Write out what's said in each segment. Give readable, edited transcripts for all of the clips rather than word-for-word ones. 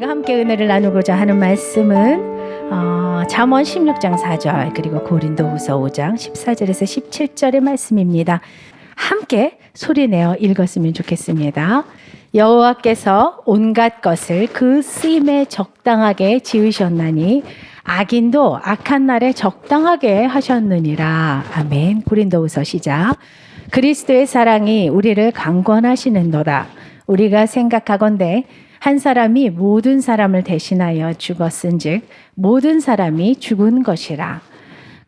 우리가 함께 은혜를 나누고자 하는 말씀은 잠언 16장 4절 그리고 고린도후서 5장 14절에서 17절의 말씀입니다. 함께 소리내어 읽었으면 좋겠습니다. 여호와께서 온갖 것을 그 쓰임에 적당하게 지으셨나니 악인도 악한 날에 적당하게 하셨느니라. 아멘. 고린도후서 시작. 그리스도의 사랑이 우리를 강권하시는도다. 우리가 생각하건대 한 사람이 모든 사람을 대신하여 죽었은즉 모든 사람이 죽은 것이라.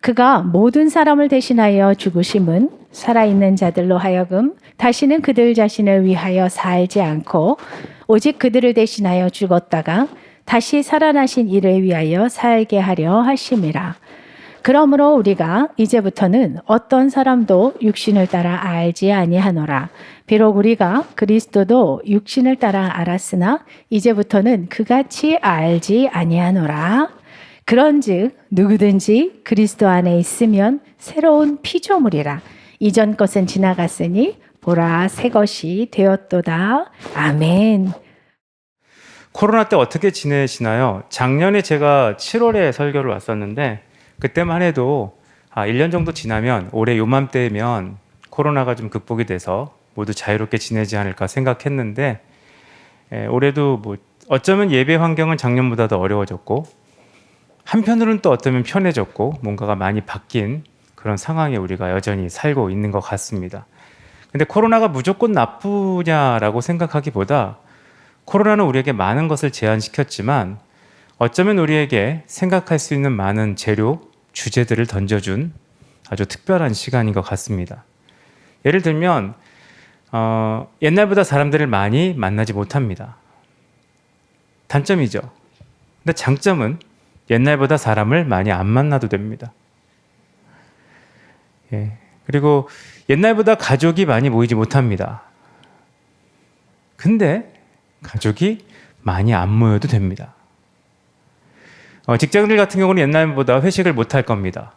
그가 모든 사람을 대신하여 죽으심은 살아있는 자들로 하여금 다시는 그들 자신을 위하여 살지 않고 오직 그들을 대신하여 죽었다가 다시 살아나신 이를 위하여 살게 하려 하심이라. 그러므로 우리가 이제부터는 어떤 사람도 육신을 따라 알지 아니하노라. 비록 우리가 그리스도도 육신을 따라 알았으나 이제부터는 그같이 알지 아니하노라. 그런즉 누구든지 그리스도 안에 있으면 새로운 피조물이라. 이전 것은 지나갔으니 보라 새 것이 되었도다. 아멘. 코로나 때 어떻게 지내시나요? 작년에 제가 7월에 설교를 왔었는데 그때만 해도 1년 정도 지나면 올해 요맘때면 코로나가 좀 극복이 돼서 모두 자유롭게 지내지 않을까 생각했는데 올해도 어쩌면 예배 환경은 작년보다 더 어려워졌고 한편으로는 또 어쩌면 편해졌고 뭔가가 많이 바뀐 그런 상황에 우리가 여전히 살고 있는 것 같습니다. 근데 코로나가 무조건 나쁘냐라고 생각하기보다 코로나는 우리에게 많은 것을 제한시켰지만 어쩌면 우리에게 생각할 수 있는 많은 재료, 주제들을 던져준 아주 특별한 시간인 것 같습니다. 예를 들면 옛날보다 사람들을 많이 만나지 못합니다. 단점이죠. 근데 장점은 옛날보다 사람을 많이 안 만나도 됩니다. 그리고 옛날보다 가족이 많이 모이지 못합니다. 근데 가족이 많이 안 모여도 됩니다. 직장인들 같은 경우는 옛날보다 회식을 못 할 겁니다.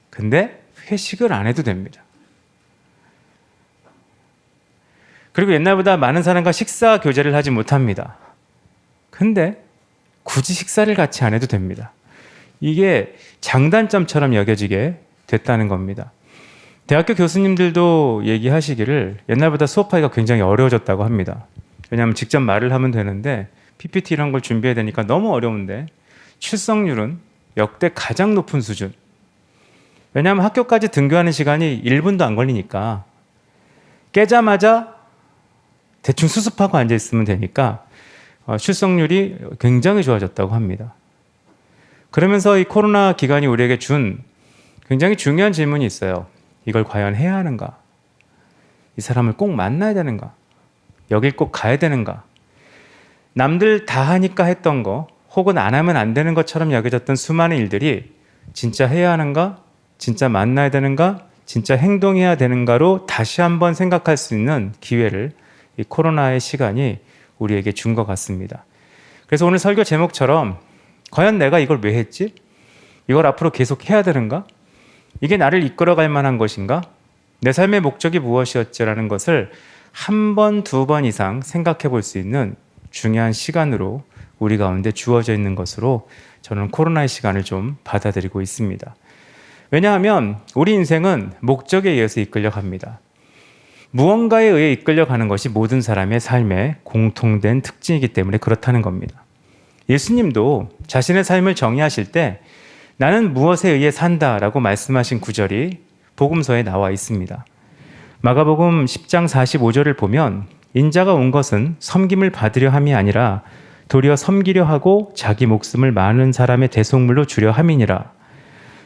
근데 회식을 안 해도 됩니다. 그리고 옛날보다 많은 사람과 식사 교제를 하지 못합니다. 근데 굳이 식사를 같이 안 해도 됩니다. 이게 장단점처럼 여겨지게 됐다는 겁니다. 대학교 교수님들도 얘기하시기를 옛날보다 수업하기가 굉장히 어려워졌다고 합니다. 왜냐하면 직접 말을 하면 되는데 PPT 이런 걸 준비해야 되니까 너무 어려운데 출석률은 역대 가장 높은 수준. 왜냐하면 학교까지 등교하는 시간이 1분도 안 걸리니까 깨자마자 대충 수습하고 앉아있으면 되니까 출석률이 굉장히 좋아졌다고 합니다. 그러면서 이 코로나 기간이 우리에게 준 굉장히 중요한 질문이 있어요. 이걸 과연 해야 하는가? 이 사람을 꼭 만나야 되는가? 여길 꼭 가야 되는가? 남들 다 하니까 했던 거 혹은 안 하면 안 되는 것처럼 여겨졌던 수많은 일들이 진짜 해야 하는가? 진짜 만나야 되는가? 진짜 행동해야 되는가로 다시 한번 생각할 수 있는 기회를 이 코로나의 시간이 우리에게 준 것 같습니다. 그래서 오늘 설교 제목처럼 과연 내가 이걸 왜 했지? 이걸 앞으로 계속 해야 되는가? 이게 나를 이끌어갈 만한 것인가? 내 삶의 목적이 무엇이었지라는 것을 한 번, 두 번 이상 생각해 볼 수 있는 중요한 시간으로 우리 가운데 주어져 있는 것으로 저는 코로나의 시간을 좀 받아들이고 있습니다. 왜냐하면 우리 인생은 목적에 의해서 이끌려갑니다. 무언가에 의해 이끌려가는 것이 모든 사람의 삶의 공통된 특징이기 때문에 그렇다는 겁니다. 예수님도 자신의 삶을 정의하실 때 나는 무엇에 의해 산다라고 말씀하신 구절이 복음서에 나와 있습니다. 마가복음 10장 45절을 보면 인자가 온 것은 섬김을 받으려 함이 아니라 도리어 섬기려 하고 자기 목숨을 많은 사람의 대속물로 주려 함이니라.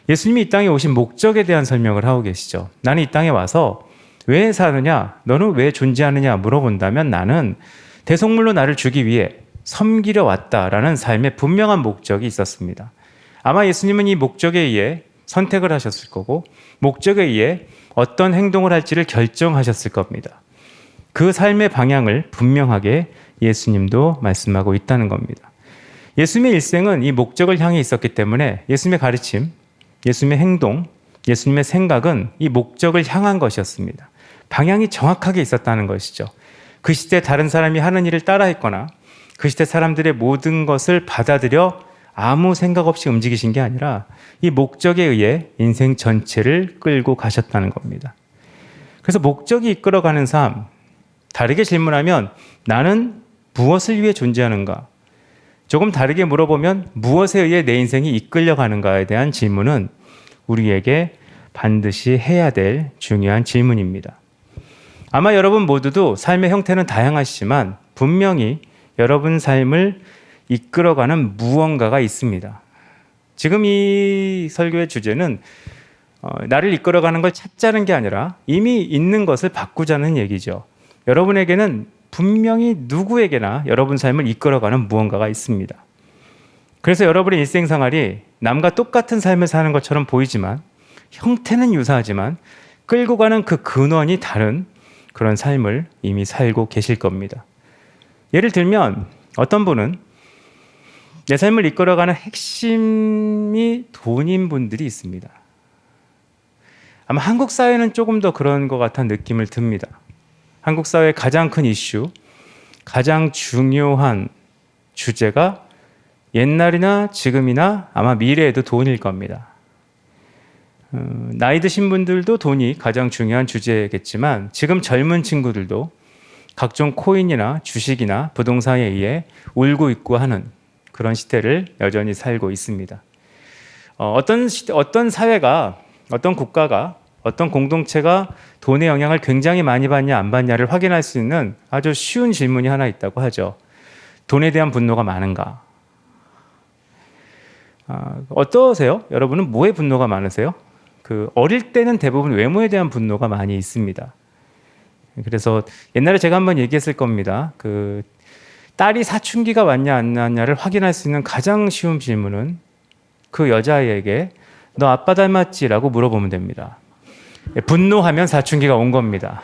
예수님이 이 땅에 오신 목적에 대한 설명을 하고 계시죠. 나는 이 땅에 와서 왜 사느냐? 너는 왜 존재하느냐? 물어본다면 나는 대속물로 나를 주기 위해 섬기려 왔다라는 삶의 분명한 목적이 있었습니다. 아마 예수님은 이 목적에 의해 선택을 하셨을 거고 목적에 의해 어떤 행동을 할지를 결정하셨을 겁니다. 그 삶의 방향을 분명하게 예수님도 말씀하고 있다는 겁니다. 예수님의 일생은 이 목적을 향해 있었기 때문에 예수님의 가르침, 예수님의 행동, 예수님의 생각은 이 목적을 향한 것이었습니다. 방향이 정확하게 있었다는 것이죠. 그 시대 다른 사람이 하는 일을 따라했거나 그 시대 사람들의 모든 것을 받아들여 아무 생각 없이 움직이신 게 아니라 이 목적에 의해 인생 전체를 끌고 가셨다는 겁니다. 그래서 목적이 이끌어가는 삶, 다르게 질문하면 나는 무엇을 위해 존재하는가? 조금 다르게 물어보면 무엇에 의해 내 인생이 이끌려가는가에 대한 질문은 우리에게 반드시 해야 될 중요한 질문입니다. 아마 여러분 모두도 삶의 형태는 다양하시지만 분명히 여러분 삶을 이끌어가는 무언가가 있습니다. 지금 이 설교의 주제는 나를 이끌어가는 걸 찾자는 게 아니라 이미 있는 것을 바꾸자는 얘기죠. 여러분에게는 분명히 누구에게나 여러분 삶을 이끌어가는 무언가가 있습니다. 그래서 여러분의 일생생활이 남과 똑같은 삶을 사는 것처럼 보이지만 형태는 유사하지만 끌고 가는 그 근원이 다른 그런 삶을 이미 살고 계실 겁니다. 예를 들면 어떤 분은 내 삶을 이끌어가는 핵심이 돈인 분들이 있습니다. 아마 한국 사회는 조금 더 그런 것 같은 느낌을 듭니다. 한국 사회의 가장 큰 이슈, 가장 중요한 주제가 옛날이나 지금이나 아마 미래에도 돈일 겁니다. 나이 드신 분들도 돈이 가장 중요한 주제겠지만 지금 젊은 친구들도 각종 코인이나 주식이나 부동산에 의해 울고 있고 하는 그런 시대를 여전히 살고 있습니다. 어떤 사회가, 어떤 국가가, 어떤 공동체가 돈의 영향을 굉장히 많이 받냐 안 받냐를 확인할 수 있는 아주 쉬운 질문이 하나 있다고 하죠. 돈에 대한 분노가 많은가? 어떠세요? 여러분은 뭐에 분노가 많으세요? 어릴 때는 대부분 외모에 대한 분노가 많이 있습니다. 그래서 옛날에 제가 한번 얘기했을 겁니다. 딸이 사춘기가 왔냐 안 왔냐를 확인할 수 있는 가장 쉬운 질문은 그 여자아이에게 너 아빠 닮았지? 라고 물어보면 됩니다. 분노하면 사춘기가 온 겁니다.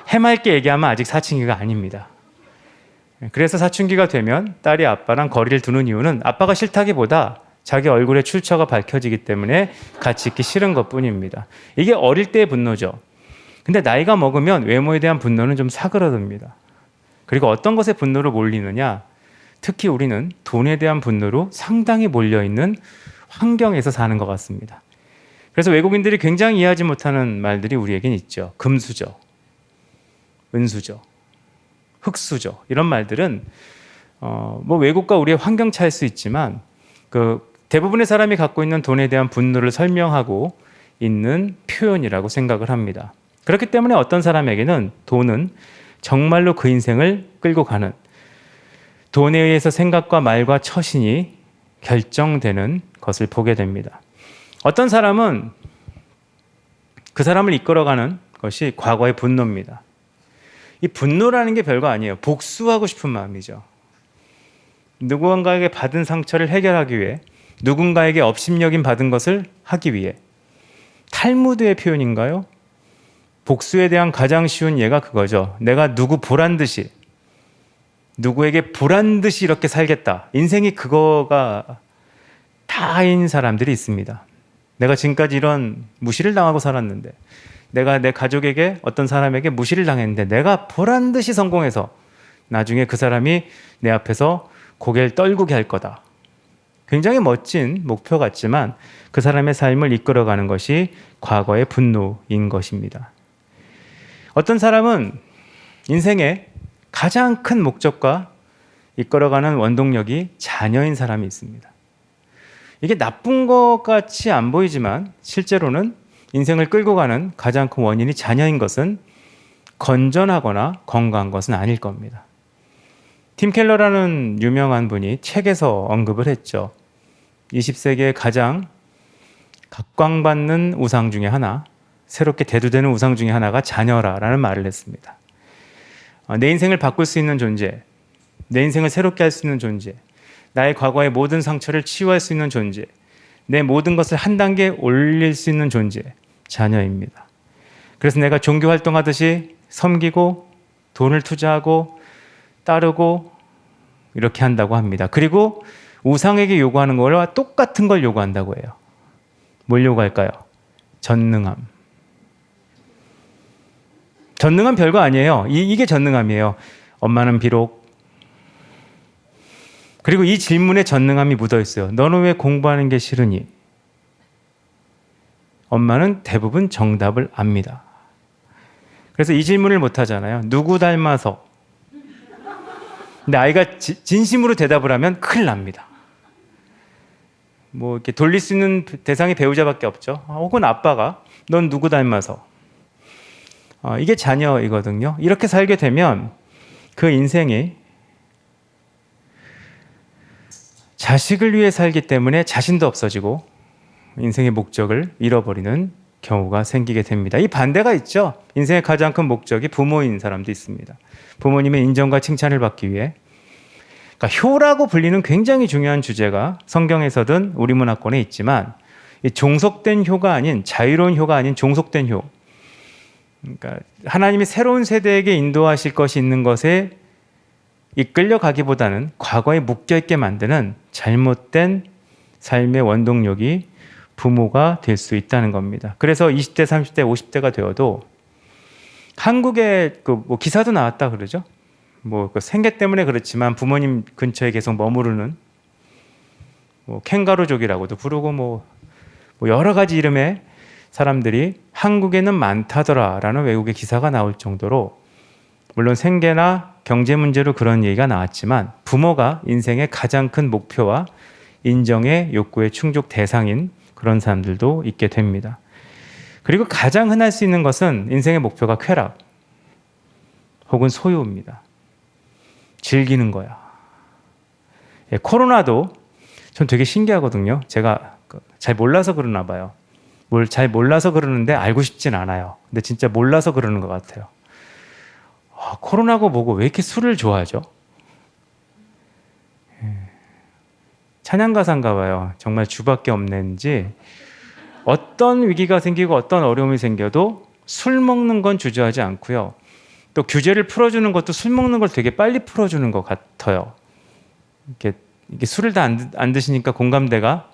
해맑게 얘기하면 아직 사춘기가 아닙니다. 그래서 사춘기가 되면 딸이 아빠랑 거리를 두는 이유는 아빠가 싫다기보다 자기 얼굴에 출처가 밝혀지기 때문에 같이 있기 싫은 것뿐입니다. 이게 어릴 때의 분노죠. 근데 나이가 먹으면 외모에 대한 분노는 좀 사그러듭니다. 그리고 어떤 것에 분노로 몰리느냐? 특히 우리는 돈에 대한 분노로 상당히 몰려있는 환경에서 사는 것 같습니다. 그래서 외국인들이 굉장히 이해하지 못하는 말들이 우리에겐 있죠. 금수저, 은수저, 흙수저 이런 말들은 외국과 우리의 환경 차일 수 있지만 대부분의 사람이 갖고 있는 돈에 대한 분노를 설명하고 있는 표현이라고 생각을 합니다. 그렇기 때문에 어떤 사람에게는 돈은 정말로 그 인생을 끌고 가는 돈에 의해서 생각과 말과 처신이 결정되는 것을 보게 됩니다. 어떤 사람은 그 사람을 이끌어가는 것이 과거의 분노입니다. 이 분노라는 게 별거 아니에요. 복수하고 싶은 마음이죠. 누군가에게 받은 상처를 해결하기 위해 누군가에게 업신여김 받은 것을 하기 위해 탈무드의 표현인가요? 복수에 대한 가장 쉬운 예가 그거죠. 내가 누구 보란듯이 누구에게 보란듯이 이렇게 살겠다. 인생이 그거가 다인 사람들이 있습니다. 내가 지금까지 이런 무시를 당하고 살았는데 내가 내 가족에게 어떤 사람에게 무시를 당했는데 내가 보란듯이 성공해서 나중에 그 사람이 내 앞에서 고개를 떨구게 할 거다. 굉장히 멋진 목표 같지만 그 사람의 삶을 이끌어가는 것이 과거의 분노인 것입니다. 어떤 사람은 인생의 가장 큰 목적과 이끌어가는 원동력이 자녀인 사람이 있습니다. 이게 나쁜 것 같이 안 보이지만 실제로는 인생을 끌고 가는 가장 큰 원인이 자녀인 것은 건전하거나 건강한 것은 아닐 겁니다. 팀 켈러라는 유명한 분이 책에서 언급을 했죠. 20세기의 가장 각광받는 우상 중에 하나, 새롭게 대두되는 우상 중에 하나가 자녀라라는 말을 했습니다. 내 인생을 바꿀 수 있는 존재, 내 인생을 새롭게 할 수 있는 존재, 나의 과거의 모든 상처를 치유할 수 있는 존재, 내 모든 것을 한 단계 올릴 수 있는 존재, 자녀입니다. 그래서 내가 종교 활동하듯이 섬기고 돈을 투자하고 따르고 이렇게 한다고 합니다. 그리고 우상에게 요구하는 거와 똑같은 걸 요구한다고 해요. 뭘 요구할까요? 전능함. 전능함 별거 아니에요. 이게 전능함이에요. 엄마는 비록 그리고 이 질문에 전능함이 묻어 있어요. 너는 왜 공부하는 게 싫으니? 엄마는 대부분 정답을 압니다. 그래서 이 질문을 못 하잖아요. 누구 닮아서? 근데 아이가 진심으로 대답을 하면 큰일 납니다. 뭐 이렇게 돌릴 수 있는 대상이 배우자밖에 없죠. 혹은 아빠가 넌 누구 닮아서? 이게 자녀이거든요. 이렇게 살게 되면 그 인생이 자식을 위해 살기 때문에 자신도 없어지고 인생의 목적을 잃어버리는 경우가 생기게 됩니다. 이 반대가 있죠. 인생의 가장 큰 목적이 부모인 사람도 있습니다. 부모님의 인정과 칭찬을 받기 위해. 그러니까 효라고 불리는 굉장히 중요한 주제가 성경에서든 우리 문화권에 있지만 이 종속된 효가 아닌 자유로운 효가 아닌 종속된 효. 그러니까 하나님이 새로운 세대에게 인도하실 것이 있는 것에 이끌려가기보다는 과거에 묶여있게 만드는 잘못된 삶의 원동력이 부모가 될 수 있다는 겁니다. 그래서 20대, 30대, 50대가 되어도 한국에 뭐 기사도 나왔다 그러죠. 그 생계 때문에 그렇지만 부모님 근처에 계속 머무르는 캥거루족이라고도 부르고 뭐 여러 가지 이름의 사람들이 한국에는 많다더라라는 외국의 기사가 나올 정도로 물론 생계나 경제 문제로 그런 얘기가 나왔지만 부모가 인생의 가장 큰 목표와 인정의 욕구의 충족 대상인 그런 사람들도 있게 됩니다. 그리고 가장 흔할 수 있는 것은 인생의 목표가 쾌락 혹은 소유입니다. 즐기는 거야. 코로나도 전 되게 신기하거든요. 제가 잘 몰라서 그러나 봐요. 뭘 잘 몰라서 그러는데 알고 싶진 않아요. 근데 진짜 몰라서 그러는 것 같아요. 코로나고 뭐고 왜 이렇게 술을 좋아하죠? 찬양가사인가 봐요. 정말 주밖에 없는지 어떤 위기가 생기고 어떤 어려움이 생겨도 술 먹는 건 주저하지 않고요. 또 규제를 풀어주는 것도 술 먹는 걸 되게 빨리 풀어주는 것 같아요. 이게 술을 다 안 드시니까 공감대가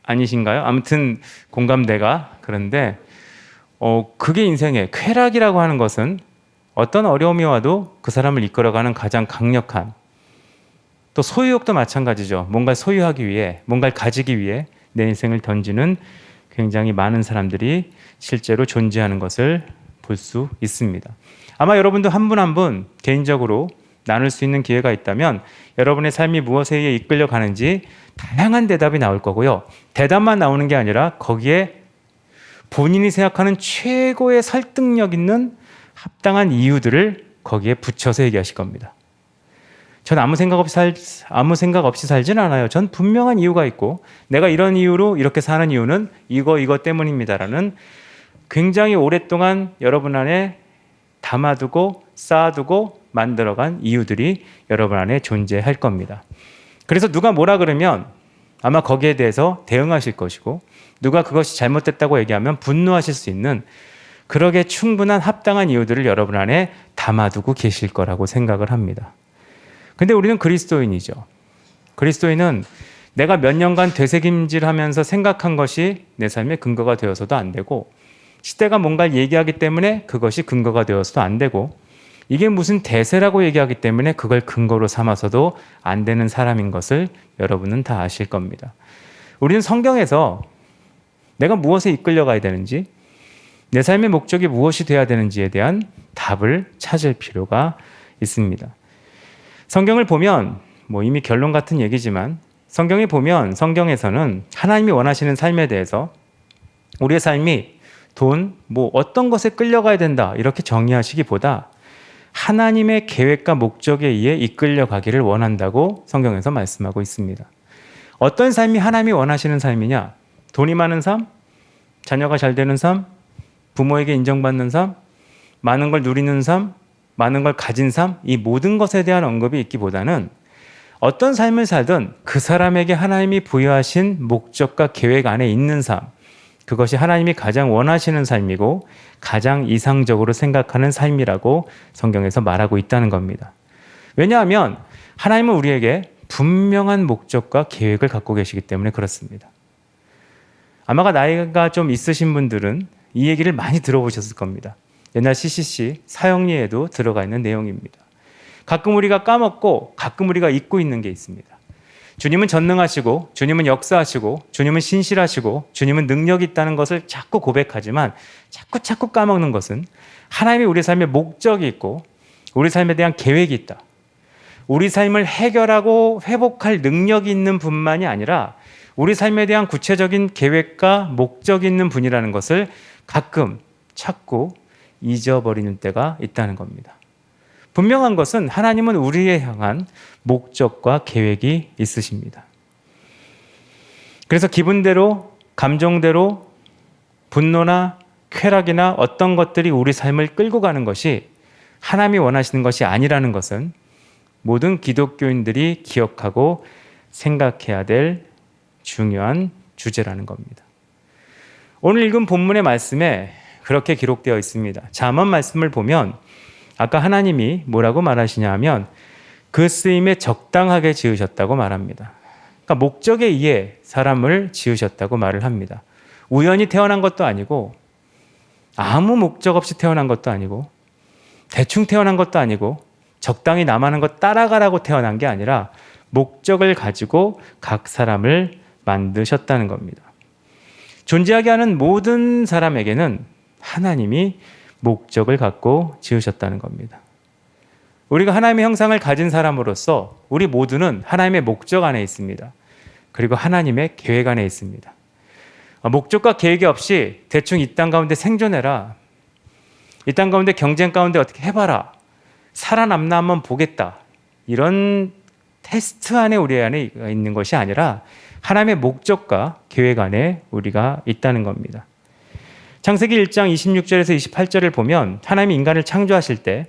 아니신가요? 아무튼 공감대가 그런데 그게 인생의 쾌락이라고 하는 것은 어떤 어려움이 와도 그 사람을 이끌어가는 가장 강력한 또 소유욕도 마찬가지죠. 뭔가를 소유하기 위해 뭔가를 가지기 위해 내 인생을 던지는 굉장히 많은 사람들이 실제로 존재하는 것을 볼 수 있습니다. 아마 여러분도 한 분 한 분 개인적으로 나눌 수 있는 기회가 있다면 여러분의 삶이 무엇에 의해 이끌려 가는지 다양한 대답이 나올 거고요. 대답만 나오는 게 아니라 거기에 본인이 생각하는 최고의 설득력 있는 합당한 이유들을 거기에 붙여서 얘기하실 겁니다. 전 아무 생각 없이 살진 않아요. 전 분명한 이유가 있고 내가 이런 이유로 이렇게 사는 이유는 이거 때문입니다라는 굉장히 오랫동안 여러분 안에 담아두고 쌓아두고 만들어간 이유들이 여러분 안에 존재할 겁니다. 그래서 누가 뭐라 그러면 아마 거기에 대해서 대응하실 것이고 누가 그것이 잘못됐다고 얘기하면 분노하실 수 있는 그러게 충분한 합당한 이유들을 여러분 안에 담아두고 계실 거라고 생각을 합니다. 근데 우리는 그리스도인이죠. 그리스도인은 내가 몇 년간 되새김질하면서 생각한 것이 내 삶의 근거가 되어서도 안 되고 시대가 뭔가를 얘기하기 때문에 그것이 근거가 되어서도 안 되고 이게 무슨 대세라고 얘기하기 때문에 그걸 근거로 삼아서도 안 되는 사람인 것을 여러분은 다 아실 겁니다. 우리는 성경에서 내가 무엇에 이끌려가야 되는지 내 삶의 목적이 무엇이 되어야 되는지에 대한 답을 찾을 필요가 있습니다. 성경을 보면 이미 결론 같은 얘기지만 성경에 보면 성경에서는 하나님이 원하시는 삶에 대해서 우리의 삶이 돈, 어떤 것에 끌려가야 된다 이렇게 정의하시기보다 하나님의 계획과 목적에 의해 이끌려가기를 원한다고 성경에서 말씀하고 있습니다. 어떤 삶이 하나님이 원하시는 삶이냐? 돈이 많은 삶? 자녀가 잘 되는 삶? 부모에게 인정받는 삶? 많은 걸 누리는 삶? 많은 걸 가진 삶? 이 모든 것에 대한 언급이 있기보다는 어떤 삶을 살든 그 사람에게 하나님이 부여하신 목적과 계획 안에 있는 삶, 그것이 하나님이 가장 원하시는 삶이고 가장 이상적으로 생각하는 삶이라고 성경에서 말하고 있다는 겁니다. 왜냐하면 하나님은 우리에게 분명한 목적과 계획을 갖고 계시기 때문에 그렇습니다. 아마 나이가 좀 있으신 분들은 이 얘기를 많이 들어보셨을 겁니다. 옛날 CCC 사형리에도 들어가 있는 내용입니다. 가끔 우리가 까먹고 가끔 우리가 잊고 있는 게 있습니다. 주님은 전능하시고 주님은 역사하시고 주님은 신실하시고 주님은 능력이 있다는 것을 자꾸 고백하지만 자꾸 까먹는 것은 하나님이 우리 삶에 목적이 있고 우리 삶에 대한 계획이 있다. 우리 삶을 해결하고 회복할 능력이 있는 분만이 아니라 우리 삶에 대한 구체적인 계획과 목적이 있는 분이라는 것을 가끔 찾고 잊어버리는 때가 있다는 겁니다. 분명한 것은 하나님은 우리에 향한 목적과 계획이 있으십니다. 그래서 기분대로, 감정대로 분노나 쾌락이나 어떤 것들이 우리 삶을 끌고 가는 것이 하나님이 원하시는 것이 아니라는 것은 모든 기독교인들이 기억하고 생각해야 될 중요한 주제라는 겁니다. 오늘 읽은 본문의 말씀에 그렇게 기록되어 있습니다. 잠언 말씀을 보면 아까 하나님이 뭐라고 말하시냐 하면 그 쓰임에 적당하게 지으셨다고 말합니다. 그러니까 목적에 의해 사람을 지으셨다고 말을 합니다. 우연히 태어난 것도 아니고 아무 목적 없이 태어난 것도 아니고 대충 태어난 것도 아니고 적당히 남하는 것 따라가라고 태어난 게 아니라 목적을 가지고 각 사람을 만드셨다는 겁니다. 존재하게 하는 모든 사람에게는 하나님이 목적을 갖고 지으셨다는 겁니다. 우리가 하나님의 형상을 가진 사람으로서 우리 모두는 하나님의 목적 안에 있습니다. 그리고 하나님의 계획 안에 있습니다. 목적과 계획이 없이 대충 이 땅 가운데 생존해라. 이 땅 가운데 경쟁 가운데 어떻게 해봐라. 살아남나 한번 보겠다. 이런 테스트 안에 우리 안에 있는 것이 아니라 하나님의 목적과 계획 안에 우리가 있다는 겁니다. 창세기 1장 26절에서 28절을 보면 하나님이 인간을 창조하실 때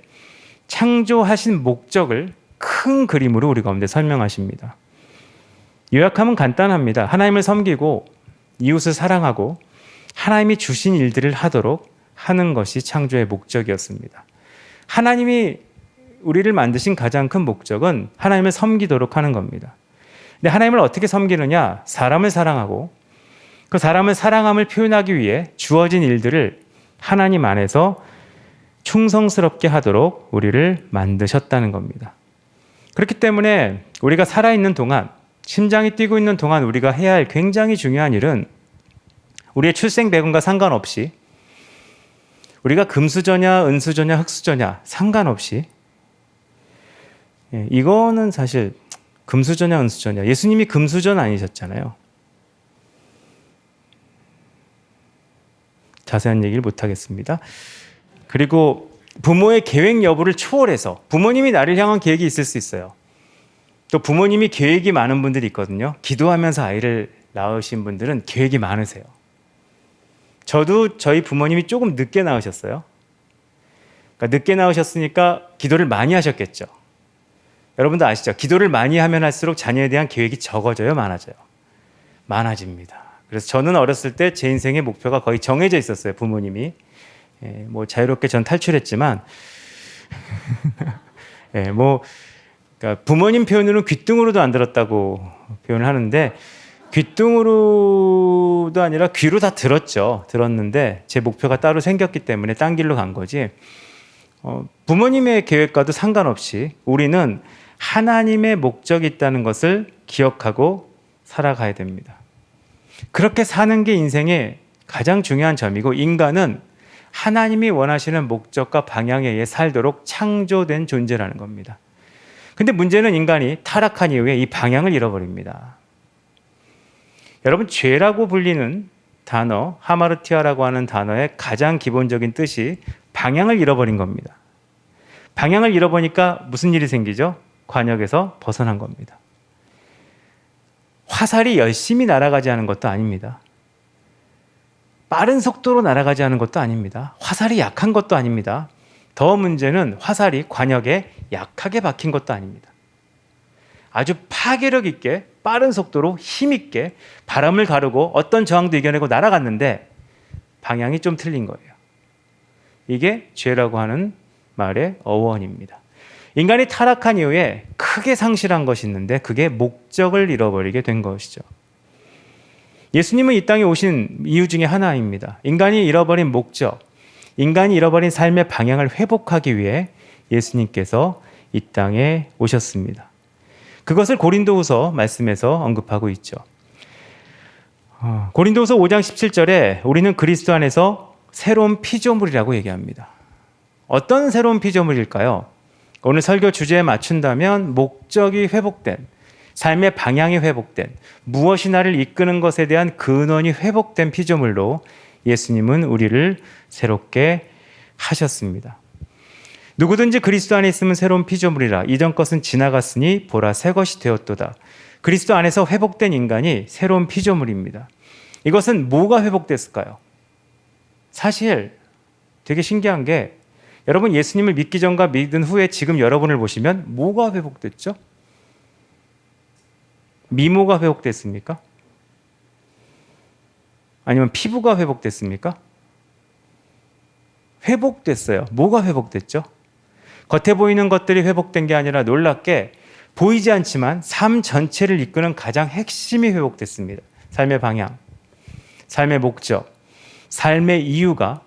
창조하신 목적을 큰 그림으로 우리 가운데 설명하십니다. 요약하면 간단합니다. 하나님을 섬기고 이웃을 사랑하고 하나님이 주신 일들을 하도록 하는 것이 창조의 목적이었습니다. 하나님이 우리를 만드신 가장 큰 목적은 하나님을 섬기도록 하는 겁니다. 근데 하나님을 어떻게 섬기느냐? 사람을 사랑하고 그 사람을 사랑함을 표현하기 위해 주어진 일들을 하나님 안에서 충성스럽게 하도록 우리를 만드셨다는 겁니다. 그렇기 때문에 우리가 살아있는 동안, 심장이 뛰고 있는 동안 우리가 해야 할 굉장히 중요한 일은 우리의 출생 배경과 상관없이 우리가 금수저냐 은수저냐 흙수저냐 상관없이 이거는 사실 금수저냐 은수저냐 예수님이 금수저는 아니셨잖아요. 자세한 얘기를 못하겠습니다. 그리고 부모의 계획 여부를 초월해서 부모님이 나를 향한 계획이 있을 수 있어요. 또 부모님이 계획이 많은 분들이 있거든요. 기도하면서 아이를 낳으신 분들은 계획이 많으세요. 저도 저희 부모님이 조금 늦게 낳으셨어요. 그러니까 늦게 낳으셨으니까 기도를 많이 하셨겠죠. 여러분도 아시죠? 기도를 많이 하면 할수록 자녀에 대한 계획이 적어져요, 많아져요? 많아집니다. 그래서 저는 어렸을 때 제 인생의 목표가 거의 정해져 있었어요, 부모님이. 뭐 자유롭게 전 탈출했지만, 그러니까 부모님 표현으로는 귀뚱으로도 안 들었다고 표현을 하는데, 귀뚱으로도 아니라 귀로 다 들었는데 제 목표가 따로 생겼기 때문에 딴 길로 간 거지. 부모님의 계획과도 상관없이 우리는 하나님의 목적이 있다는 것을 기억하고 살아가야 됩니다. 그렇게 사는 게 인생의 가장 중요한 점이고 인간은 하나님이 원하시는 목적과 방향에 의해 살도록 창조된 존재라는 겁니다. 근데 문제는 인간이 타락한 이후에 이 방향을 잃어버립니다. 여러분, 죄라고 불리는 단어, 하마르티아라고 하는 단어의 가장 기본적인 뜻이 방향을 잃어버린 겁니다. 방향을 잃어버리니까 무슨 일이 생기죠? 관역에서 벗어난 겁니다. 화살이 열심히 날아가지 않은 것도 아닙니다. 빠른 속도로 날아가지 않은 것도 아닙니다. 화살이 약한 것도 아닙니다. 더 문제는 화살이 관역에 약하게 박힌 것도 아닙니다. 아주 파괴력 있게 빠른 속도로 힘 있게 바람을 가르고 어떤 저항도 이겨내고 날아갔는데 방향이 좀 틀린 거예요. 이게 죄라고 하는 말의 어원입니다. 인간이 타락한 이후에 크게 상실한 것이 있는데 그게 목적을 잃어버리게 된 것이죠. 예수님은 이 땅에 오신 이유 중에 하나입니다. 인간이 잃어버린 목적, 인간이 잃어버린 삶의 방향을 회복하기 위해 예수님께서 이 땅에 오셨습니다. 그것을 고린도후서 말씀에서 언급하고 있죠. 고린도후서 5장 17절에 우리는 그리스도 안에서 새로운 피조물이라고 얘기합니다. 어떤 새로운 피조물일까요? 오늘 설교 주제에 맞춘다면 목적이 회복된, 삶의 방향이 회복된, 무엇이 나를 이끄는 것에 대한 근원이 회복된 피조물로 예수님은 우리를 새롭게 하셨습니다. 누구든지 그리스도 안에 있으면 새로운 피조물이라. 이전 것은 지나갔으니 보라 새 것이 되었도다. 그리스도 안에서 회복된 인간이 새로운 피조물입니다. 이것은 뭐가 회복됐을까요? 사실 되게 신기한 게 여러분 예수님을 믿기 전과 믿은 후에 지금 여러분을 보시면 뭐가 회복됐죠? 미모가 회복됐습니까? 아니면 피부가 회복됐습니까? 회복됐어요. 뭐가 회복됐죠? 겉에 보이는 것들이 회복된 게 아니라 놀랍게 보이지 않지만 삶 전체를 이끄는 가장 핵심이 회복됐습니다. 삶의 방향, 삶의 목적, 삶의 이유가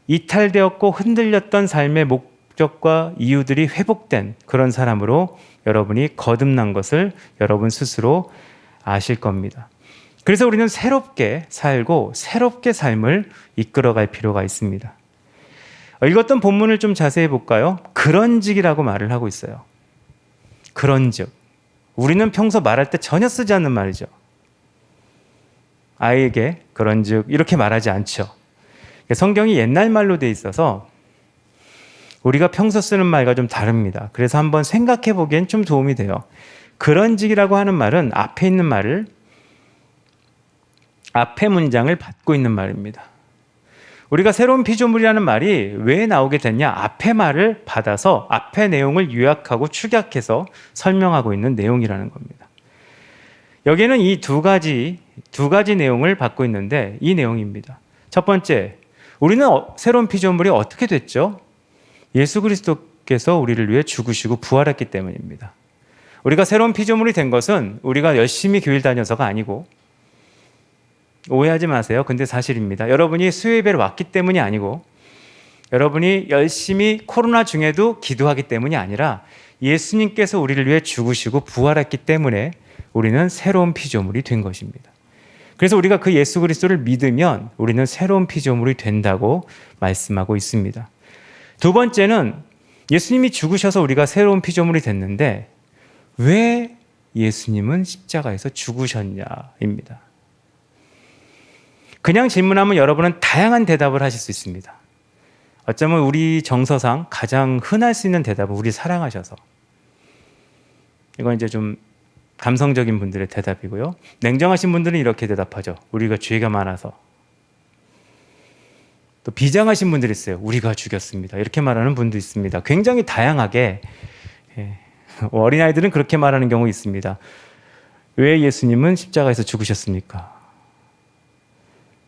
이탈되었고 흔들렸던 삶의 목적과 이유들이 회복된 그런 사람으로 여러분이 거듭난 것을 여러분 스스로 아실 겁니다. 그래서 우리는 새롭게 살고 새롭게 삶을 이끌어갈 필요가 있습니다. 읽었던 본문을 좀 자세히 볼까요? 그런즉이라고 말을 하고 있어요. 그런즉. 우리는 평소 말할 때 전혀 쓰지 않는 말이죠. 아이에게 그런즉 이렇게 말하지 않죠. 성경이 옛날 말로 돼 있어서 우리가 평소 쓰는 말과 좀 다릅니다. 그래서 한번 생각해 보기엔 좀 도움이 돼요. 그런즉이라고 하는 말은 앞에 있는 말을 앞에 문장을 받고 있는 말입니다. 우리가 새로운 피조물이라는 말이 왜 나오게 됐냐? 앞에 말을 받아서 앞에 내용을 요약하고 축약해서 설명하고 있는 내용이라는 겁니다. 여기에는 이 두 가지 내용을 받고 있는데 이 내용입니다. 첫 번째, 우리는 새로운 피조물이 어떻게 됐죠? 예수 그리스도께서 우리를 위해 죽으시고 부활했기 때문입니다. 우리가 새로운 피조물이 된 것은 우리가 열심히 교회를 다녀서가 아니고, 오해하지 마세요. 근데 사실입니다. 여러분이 수요예배를 왔기 때문이 아니고 여러분이 열심히 코로나 중에도 기도하기 때문이 아니라 예수님께서 우리를 위해 죽으시고 부활했기 때문에 우리는 새로운 피조물이 된 것입니다. 그래서 우리가 그 예수 그리스도를 믿으면 우리는 새로운 피조물이 된다고 말씀하고 있습니다. 두 번째는 예수님이 죽으셔서 우리가 새로운 피조물이 됐는데 왜 예수님은 십자가에서 죽으셨냐입니다. 그냥 질문하면 여러분은 다양한 대답을 하실 수 있습니다. 어쩌면 우리 정서상 가장 흔할 수 있는 대답은 우리 사랑하셔서. 이건 이제 좀 감성적인 분들의 대답이고요. 냉정하신 분들은 이렇게 대답하죠. 우리가 죄가 많아서. 또 비장하신 분들이 있어요. 우리가 죽였습니다. 이렇게 말하는 분도 있습니다. 굉장히 다양하게 어린아이들은 그렇게 말하는 경우 있습니다. 왜 예수님은 십자가에서 죽으셨습니까?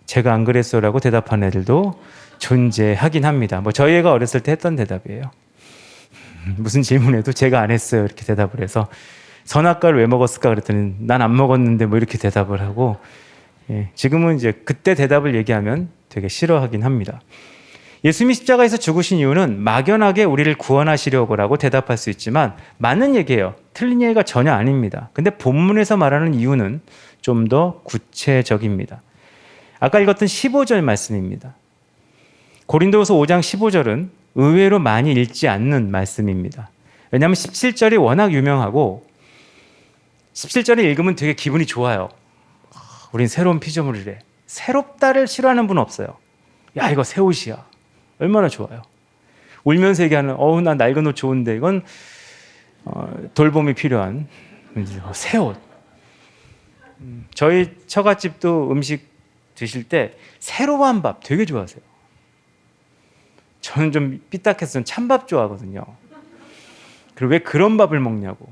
제가 안 그랬어라고 대답하는 애들도 존재하긴 합니다. 뭐 저희 애가 어렸을 때 했던 대답이에요. 무슨 질문에도 제가 안 했어요 이렇게 대답을 해서 선악과를 왜 먹었을까 그랬더니 난 안 먹었는데 뭐 이렇게 대답을 하고 지금은 이제 그때 대답을 얘기하면 되게 싫어하긴 합니다. 예수님이 십자가에서 죽으신 이유는 막연하게 우리를 구원하시려고라고 대답할 수 있지만 맞는 얘기예요. 틀린 얘기가 전혀 아닙니다. 근데 본문에서 말하는 이유는 좀 더 구체적입니다. 아까 읽었던 15절 말씀입니다. 고린도후서 5장 15절은 의외로 많이 읽지 않는 말씀입니다. 왜냐하면 17절이 워낙 유명하고 17절을 읽으면 되게 기분이 좋아요. 우린 새로운 피조물이래. 새롭다를 싫어하는 분은 없어요. 야 이거 새 옷이야. 얼마나 좋아요. 울면서 얘기하는 나 낡은 옷 좋은데 이건 돌봄이 필요한 새 옷. 저희 처갓집도 음식 드실 때 새로운 밥 되게 좋아하세요. 저는 좀 삐딱해서 찬밥 좋아하거든요. 그리고 왜 그런 밥을 먹냐고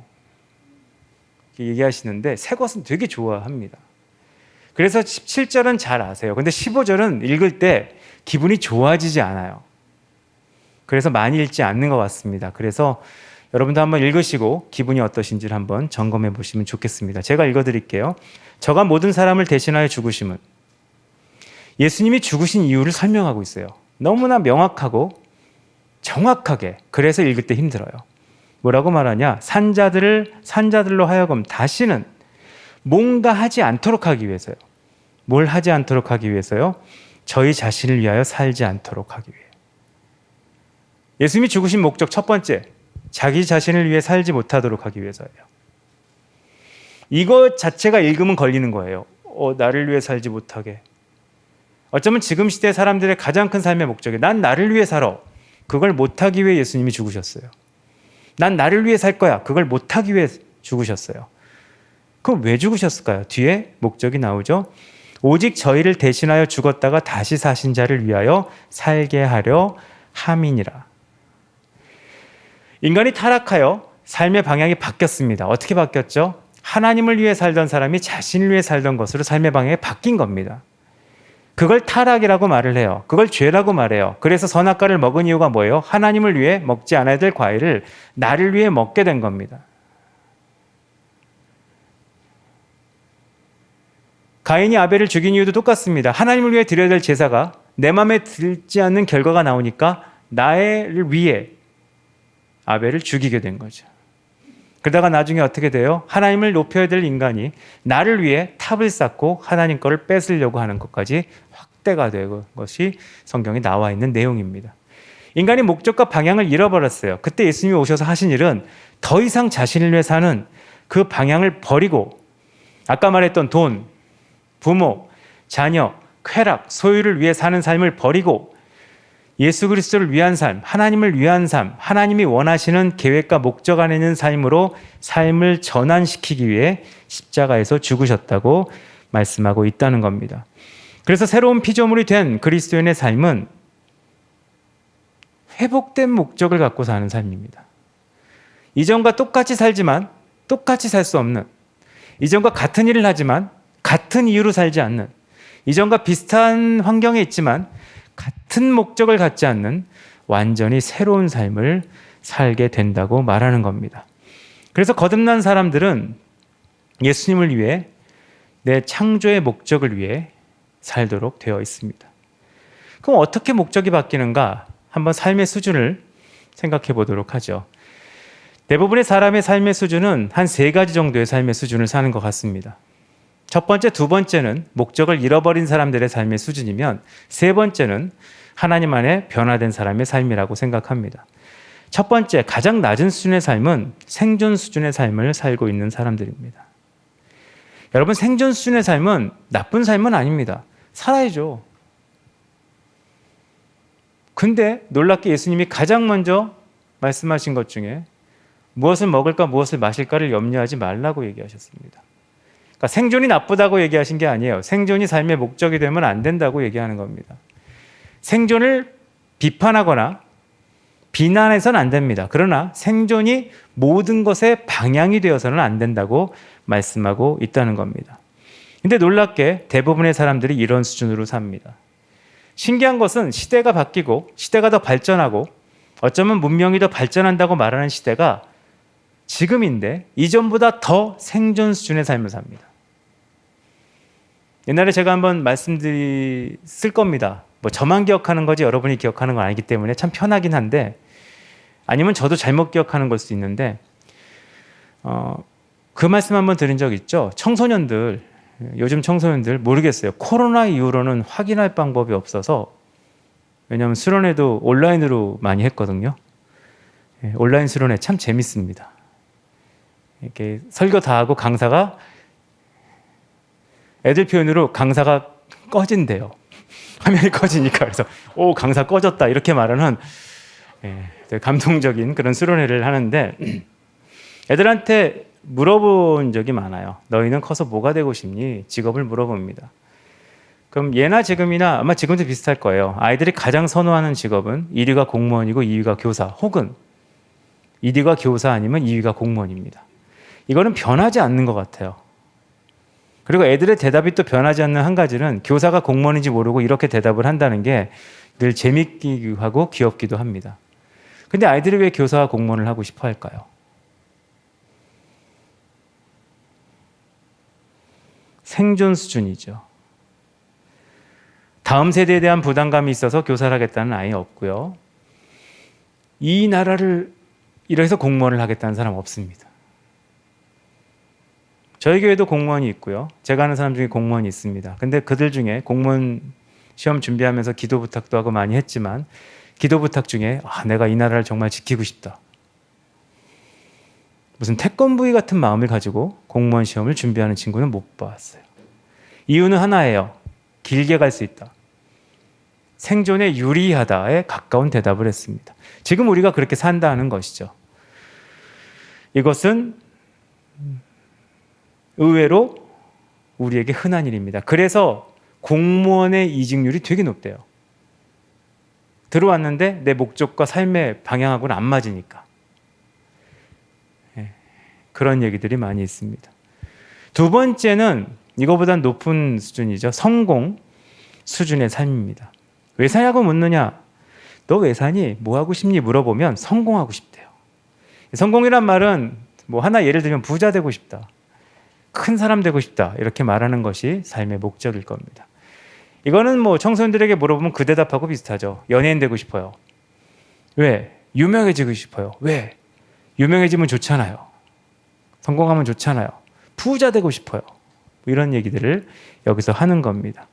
얘기하시는데 새 것은 되게 좋아합니다. 그래서 17절은 잘 아세요. 근데 15절은 읽을 때 기분이 좋아지지 않아요. 그래서 많이 읽지 않는 것 같습니다. 그래서 여러분도 한번 읽으시고 기분이 어떠신지를 한번 점검해 보시면 좋겠습니다. 제가 읽어드릴게요. 저가 모든 사람을 대신하여 죽으심은 예수님이 죽으신 이유를 설명하고 있어요. 너무나 명확하고 정확하게. 그래서 읽을 때 힘들어요. 뭐라고 말하냐? 산자들로 하여금 다시는 뭔가 하지 않도록 하기 위해서요. 뭘 하지 않도록 하기 위해서요? 저희 자신을 위하여 살지 않도록 하기 위해. 예수님이 죽으신 목적 첫 번째, 자기 자신을 위해 살지 못하도록 하기 위해서예요. 이것 자체가 읽으면 걸리는 거예요. 나를 위해 살지 못하게. 어쩌면 지금 시대 사람들의 가장 큰 삶의 목적이 난 나를 위해 살아. 그걸 못하기 위해 예수님이 죽으셨어요. 난 나를 위해 살 거야. 그걸 못하기 위해 죽으셨어요. 그럼 왜 죽으셨을까요? 뒤에 목적이 나오죠. 오직 저희를 대신하여 죽었다가 다시 사신 자를 위하여 살게 하려 함이니라. 인간이 타락하여 삶의 방향이 바뀌었습니다. 어떻게 바뀌었죠? 하나님을 위해 살던 사람이 자신을 위해 살던 것으로 삶의 방향이 바뀐 겁니다. 그걸 타락이라고 말을 해요. 그걸 죄라고 말해요. 그래서 선악과를 먹은 이유가 뭐예요? 하나님을 위해 먹지 않아야 될 과일을 나를 위해 먹게 된 겁니다. 가인이 아벨을 죽인 이유도 똑같습니다. 하나님을 위해 드려야 될 제사가 내 마음에 들지 않는 결과가 나오니까 나를 위해 아벨을 죽이게 된 거죠. 그러다가 나중에 어떻게 돼요? 하나님을 높여야 될 인간이 나를 위해 탑을 쌓고 하나님 거를 뺏으려고 하는 것까지 확대가 되는 것이 성경에 나와 있는 내용입니다. 인간이 목적과 방향을 잃어버렸어요. 그때 예수님이 오셔서 하신 일은 더 이상 자신을 위해 사는 그 방향을 버리고 아까 말했던 돈, 부모, 자녀, 쾌락, 소유를 위해 사는 삶을 버리고 예수 그리스도를 위한 삶, 하나님을 위한 삶, 하나님이 원하시는 계획과 목적 안에 있는 삶으로 삶을 전환시키기 위해 십자가에서 죽으셨다고 말씀하고 있다는 겁니다. 그래서 새로운 피조물이 된 그리스도인의 삶은 회복된 목적을 갖고 사는 삶입니다. 이전과 똑같이 살지만 똑같이 살 수 없는, 이전과 같은 일을 하지만 같은 이유로 살지 않는, 이전과 비슷한 환경에 있지만 같은 목적을 갖지 않는 완전히 새로운 삶을 살게 된다고 말하는 겁니다. 그래서 거듭난 사람들은 예수님을 위해 내 창조의 목적을 위해 살도록 되어 있습니다. 그럼 어떻게 목적이 바뀌는가? 한번 삶의 수준을 생각해 보도록 하죠. 대부분의 사람의 삶의 수준은 한 3가지 정도의 삶의 수준을 사는 것 같습니다. 첫 번째, 두 번째는 목적을 잃어버린 사람들의 삶의 수준이면 세 번째는 하나님 안에 변화된 사람의 삶이라고 생각합니다. 첫 번째, 가장 낮은 수준의 삶은 생존 수준의 삶을 살고 있는 사람들입니다. 여러분, 생존 수준의 삶은 나쁜 삶은 아닙니다. 살아야죠. 근데 놀랍게 예수님이 가장 먼저 말씀하신 것 중에 무엇을 먹을까 무엇을 마실까를 염려하지 말라고 얘기하셨습니다. 그러니까 생존이 나쁘다고 얘기하신 게 아니에요. 생존이 삶의 목적이 되면 안 된다고 얘기하는 겁니다. 생존을 비판하거나 비난해서는 안 됩니다. 그러나 생존이 모든 것의 방향이 되어서는 안 된다고 말씀하고 있다는 겁니다. 근데 놀랍게 대부분의 사람들이 이런 수준으로 삽니다. 신기한 것은 시대가 바뀌고 시대가 더 발전하고 어쩌면 문명이 더 발전한다고 말하는 시대가 지금인데 이전보다 더 생존 수준의 삶을 삽니다. 옛날에 제가 한번 말씀드렸을 겁니다. 뭐 저만 기억하는 거지 여러분이 기억하는 건 아니기 때문에 참 편하긴 한데 아니면 저도 잘못 기억하는 걸 수도 있는데 그 말씀 한번 드린 적 있죠. 청소년들, 요즘 청소년들 모르겠어요. 코로나 이후로는 확인할 방법이 없어서 왜냐하면 수련회도 온라인으로 많이 했거든요. 온라인 수련회 참 재밌습니다. 이렇게 설교 다 하고 강사가 애들 표현으로 강사가 꺼진대요. 화면이 꺼지니까 그래서 오 강사 꺼졌다 이렇게 말하는 되게 감동적인 그런 수련회를 하는데 애들한테 물어본 적이 많아요. 너희는 커서 뭐가 되고 싶니? 직업을 물어봅니다. 그럼 예나 지금이나 아마 지금도 비슷할 거예요. 아이들이 가장 선호하는 직업은 1위가 공무원이고 2위가 교사 혹은 1위가 교사 아니면 2위가 공무원입니다. 이거는 변하지 않는 것 같아요. 그리고 애들의 대답이 또 변하지 않는 한 가지는 교사가 공무원인지 모르고 이렇게 대답을 한다는 게 늘 재밌기도 하고 귀엽기도 합니다. 근데 아이들이 왜 교사와 공무원을 하고 싶어 할까요? 생존 수준이죠. 다음 세대에 대한 부담감이 있어서 교사를 하겠다는 아이 없고요. 이 나라를 이래서 공무원을 하겠다는 사람 없습니다. 저희 교회도 공무원이 있고요. 제가 아는 사람 중에 공무원이 있습니다. 근데 그들 중에 공무원 시험 준비하면서 기도 부탁도 하고 많이 했지만 기도 부탁 중에 내가 이 나라를 정말 지키고 싶다. 무슨 태권브이 같은 마음을 가지고 공무원 시험을 준비하는 친구는 못 봤어요. 이유는 하나예요. 길게 갈 수 있다. 생존에 유리하다에 가까운 대답을 했습니다. 지금 우리가 그렇게 산다는 것이죠. 이것은 의외로 우리에게 흔한 일입니다. 그래서 공무원의 이직률이 되게 높대요. 들어왔는데 내 목적과 삶의 방향하고는 안 맞으니까. 그런 얘기들이 많이 있습니다. 두 번째는 이거보단 높은 수준이죠. 성공 수준의 삶입니다. 왜 사냐고 묻느냐? 너 왜 사니? 뭐 하고 싶니? 물어보면 성공하고 싶대요. 성공이란 말은 뭐 하나 예를 들면 부자 되고 싶다. 큰 사람 되고 싶다. 이렇게 말하는 것이 삶의 목적일 겁니다. 이거는 뭐 청소년들에게 물어보면 그 대답하고 비슷하죠. 연예인 되고 싶어요. 왜? 유명해지고 싶어요. 왜? 유명해지면 좋잖아요. 성공하면 좋잖아요. 부자 되고 싶어요. 뭐 이런 얘기들을 여기서 하는 겁니다.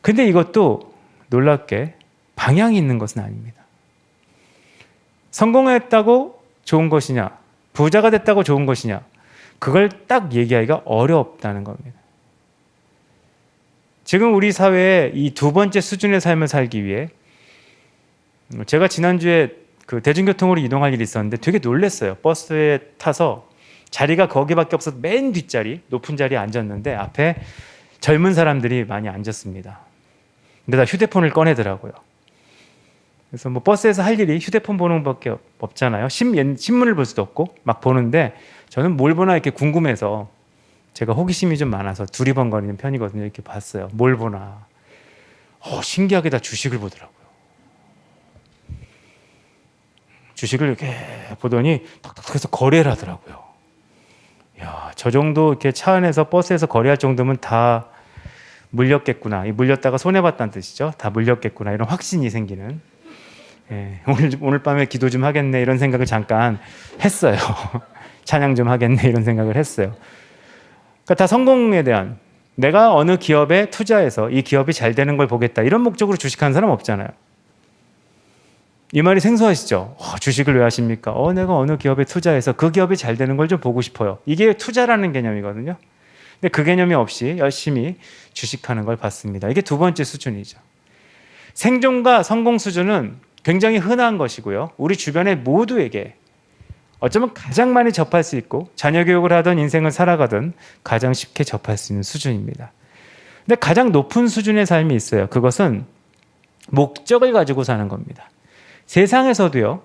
근데 이것도 놀랍게 방향이 있는 것은 아닙니다. 성공했다고 좋은 것이냐, 부자가 됐다고 좋은 것이냐, 그걸 딱 얘기하기가 어렵다는 겁니다. 지금 우리 사회에 이 두 번째 수준의 삶을 살기 위해 제가 지난주에 그 대중교통으로 이동할 일이 있었는데 되게 놀랐어요. 버스에 타서 자리가 거기밖에 없어서 맨 뒷자리, 높은 자리에 앉았는데 앞에 젊은 사람들이 많이 앉았습니다. 근데 다 휴대폰을 꺼내더라고요. 그래서 뭐 버스에서 할 일이 휴대폰 보는 것밖에 없잖아요. 신문을 볼 수도 없고 막 보는데 저는 뭘 보나 이렇게 궁금해서 제가 호기심이 좀 많아서 두리번거리는 편이거든요. 이렇게 봤어요. 뭘 보나. 신기하게 다 주식을 보더라고요. 주식을 이렇게 보더니 탁탁탁해서 거래를 하더라고요. 야, 저 정도 이렇게 차 안에서 버스에서 거래할 정도면 다 물렸겠구나. 물렸다가 손해봤다는 뜻이죠. 다 물렸겠구나. 이런 확신이 생기는. 오늘 밤에 기도 좀 하겠네. 이런 생각을 잠깐 했어요. 찬양 좀 하겠네. 이런 생각을 했어요. 그러니까 다 성공에 대한, 내가 어느 기업에 투자해서 이 기업이 잘 되는 걸 보겠다. 이런 목적으로 주식하는 사람 없잖아요. 이 말이 생소하시죠? 주식을 왜 하십니까? 내가 어느 기업에 투자해서 그 기업이 잘 되는 걸 좀 보고 싶어요. 이게 투자라는 개념이거든요. 근데 그 개념이 없이 열심히 주식하는 걸 봤습니다. 이게 두 번째 수준이죠. 생존과 성공 수준은 굉장히 흔한 것이고요. 우리 주변의 모두에게 어쩌면 가장 많이 접할 수 있고 자녀 교육을 하든 인생을 살아가든 가장 쉽게 접할 수 있는 수준입니다. 근데 가장 높은 수준의 삶이 있어요. 그것은 목적을 가지고 사는 겁니다. 세상에서도요,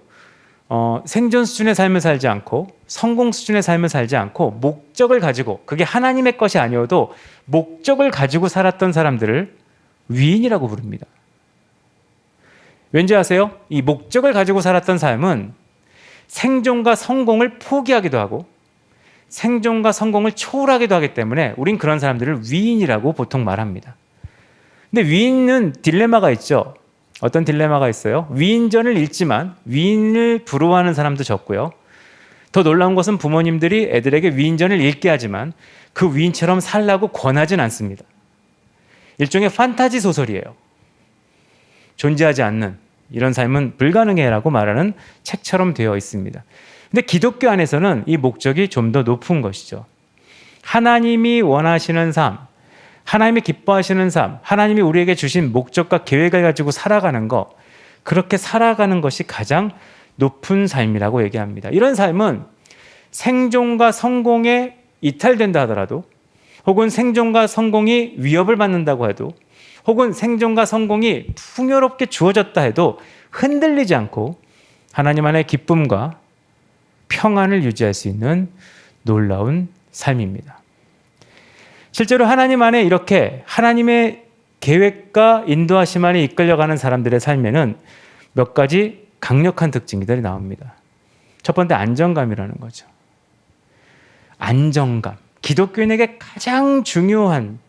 생존 수준의 삶을 살지 않고 성공 수준의 삶을 살지 않고 목적을 가지고, 그게 하나님의 것이 아니어도 목적을 가지고 살았던 사람들을 위인이라고 부릅니다. 왠지 아세요? 이 목적을 가지고 살았던 삶은 생존과 성공을 포기하기도 하고 생존과 성공을 초월하기도 하기 때문에 우린 그런 사람들을 위인이라고 보통 말합니다. 근데 위인은 딜레마가 있죠. 어떤 딜레마가 있어요? 위인전을 읽지만 위인을 부러워하는 사람도 적고요. 더 놀라운 것은 부모님들이 애들에게 위인전을 읽게 하지만 그 위인처럼 살라고 권하진 않습니다. 일종의 판타지 소설이에요. 존재하지 않는 이런 삶은 불가능해라고 말하는 책처럼 되어 있습니다. 근데 기독교 안에서는 이 목적이 좀 더 높은 것이죠. 하나님이 원하시는 삶, 하나님이 기뻐하시는 삶, 하나님이 우리에게 주신 목적과 계획을 가지고 살아가는 것, 그렇게 살아가는 것이 가장 높은 삶이라고 얘기합니다. 이런 삶은 생존과 성공에 이탈된다 하더라도, 혹은 생존과 성공이 위협을 받는다고 해도, 혹은 생존과 성공이 풍요롭게 주어졌다 해도 흔들리지 않고 하나님 안의 기쁨과 평안을 유지할 수 있는 놀라운 삶입니다. 실제로 하나님 안에 이렇게 하나님의 계획과 인도하심 안에 이끌려가는 사람들의 삶에는 몇 가지 강력한 특징들이 나옵니다. 첫 번째, 안정감이라는 거죠. 안정감. 기독교인에게 가장 중요한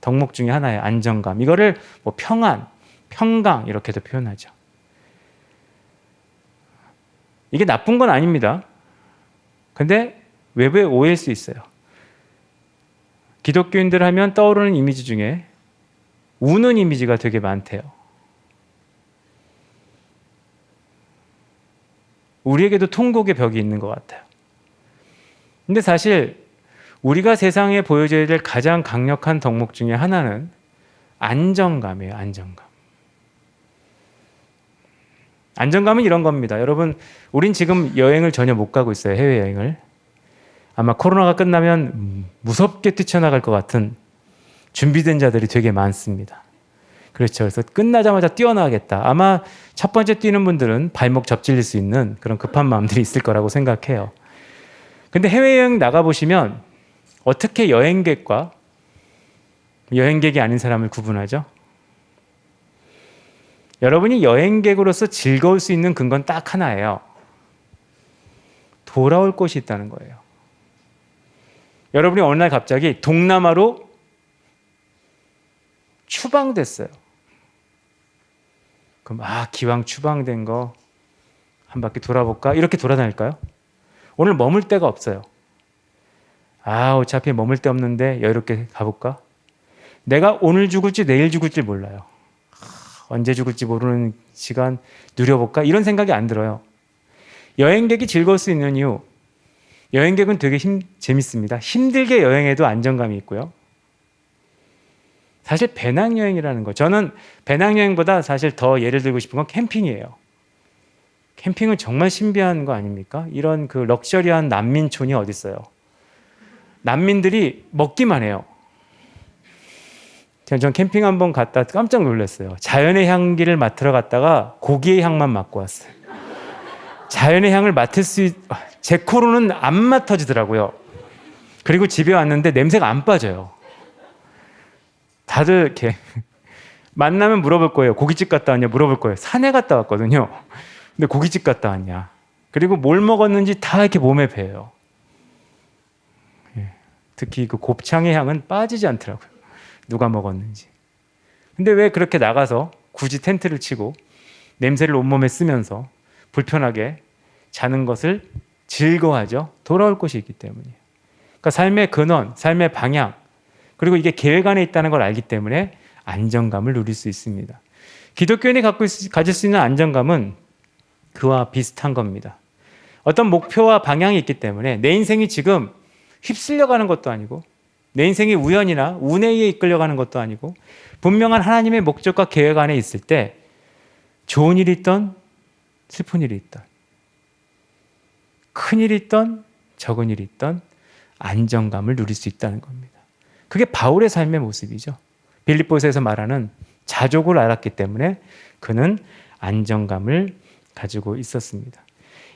덕목 중에 하나예요. 안정감. 이거를 뭐 평안, 평강 이렇게도 표현하죠. 이게 나쁜 건 아닙니다. 근데 외부의 오해일 수 있어요. 기독교인들 하면 떠오르는 이미지 중에 우는 이미지가 되게 많대요. 우리에게도 통곡의 벽이 있는 것 같아요. 근데 사실 우리가 세상에 보여줘야 될 가장 강력한 덕목 중에 하나는 안정감이에요. 안정감. 안정감은 이런 겁니다. 여러분, 우린 지금 여행을 전혀 못 가고 있어요. 해외여행을. 아마 코로나가 끝나면 무섭게 뛰쳐나갈 것 같은 준비된 자들이 되게 많습니다. 그렇죠. 그래서 끝나자마자 뛰어나가겠다. 아마 첫 번째 뛰는 분들은 발목 접질릴 수 있는 그런 급한 마음들이 있을 거라고 생각해요. 근데 해외여행 나가보시면 어떻게 여행객과 여행객이 아닌 사람을 구분하죠? 여러분이 여행객으로서 즐거울 수 있는 근거는 딱 하나예요. 돌아올 곳이 있다는 거예요. 여러분이 어느 날 갑자기 동남아로 추방됐어요. 그럼 기왕 추방된 거 한 바퀴 돌아볼까? 이렇게 돌아다닐까요? 오늘 머물 데가 없어요. 어차피 머물 데 없는데 여유롭게 가볼까? 내가 오늘 죽을지 내일 죽을지 몰라요. 언제 죽을지 모르는 시간 누려볼까? 이런 생각이 안 들어요. 여행객이 즐거울 수 있는 이유, 여행객은 되게 재밌습니다. 힘들게 여행해도 안정감이 있고요. 사실 배낭여행이라는 거, 저는 배낭여행보다 사실 더 예를 들고 싶은 건 캠핑이에요. 캠핑은 정말 신비한 거 아닙니까? 이런 그 럭셔리한 난민촌이 어디 있어요? 난민들이 먹기만 해요. 전 캠핑 한번 갔다 깜짝 놀랐어요. 자연의 향기를 맡으러 갔다가 고기의 향만 맡고 왔어요. 자연의 향을 맡을 제 코로는 안 맡아지더라고요. 그리고 집에 왔는데 냄새가 안 빠져요. 다들 이렇게 만나면 물어볼 거예요. 고깃집 갔다 왔냐 물어볼 거예요. 산에 갔다 왔거든요. 근데 고깃집 갔다 왔냐. 그리고 뭘 먹었는지 다 이렇게 몸에 배요. 특히 그 곱창의 향은 빠지지 않더라고요. 누가 먹었는지. 근데 왜 그렇게 나가서 굳이 텐트를 치고 냄새를 온몸에 쓰면서 불편하게 자는 것을 즐거워하죠? 돌아올 곳이 있기 때문이에요. 그러니까 삶의 근원, 삶의 방향, 그리고 이게 계획 안에 있다는 걸 알기 때문에 안정감을 누릴 수 있습니다. 기독교인이 가질 수 있는 안정감은 그와 비슷한 겁니다. 어떤 목표와 방향이 있기 때문에 내 인생이 지금 휩쓸려가는 것도 아니고 내 인생이 우연이나 운에 의해 이끌려가는 것도 아니고 분명한 하나님의 목적과 계획 안에 있을 때 좋은 일이 있던 슬픈 일이 있던 큰 일이 있던 적은 일이 있던 안정감을 누릴 수 있다는 겁니다. 그게 바울의 삶의 모습이죠. 빌립보서에서 말하는 자족을 알았기 때문에 그는 안정감을 가지고 있었습니다.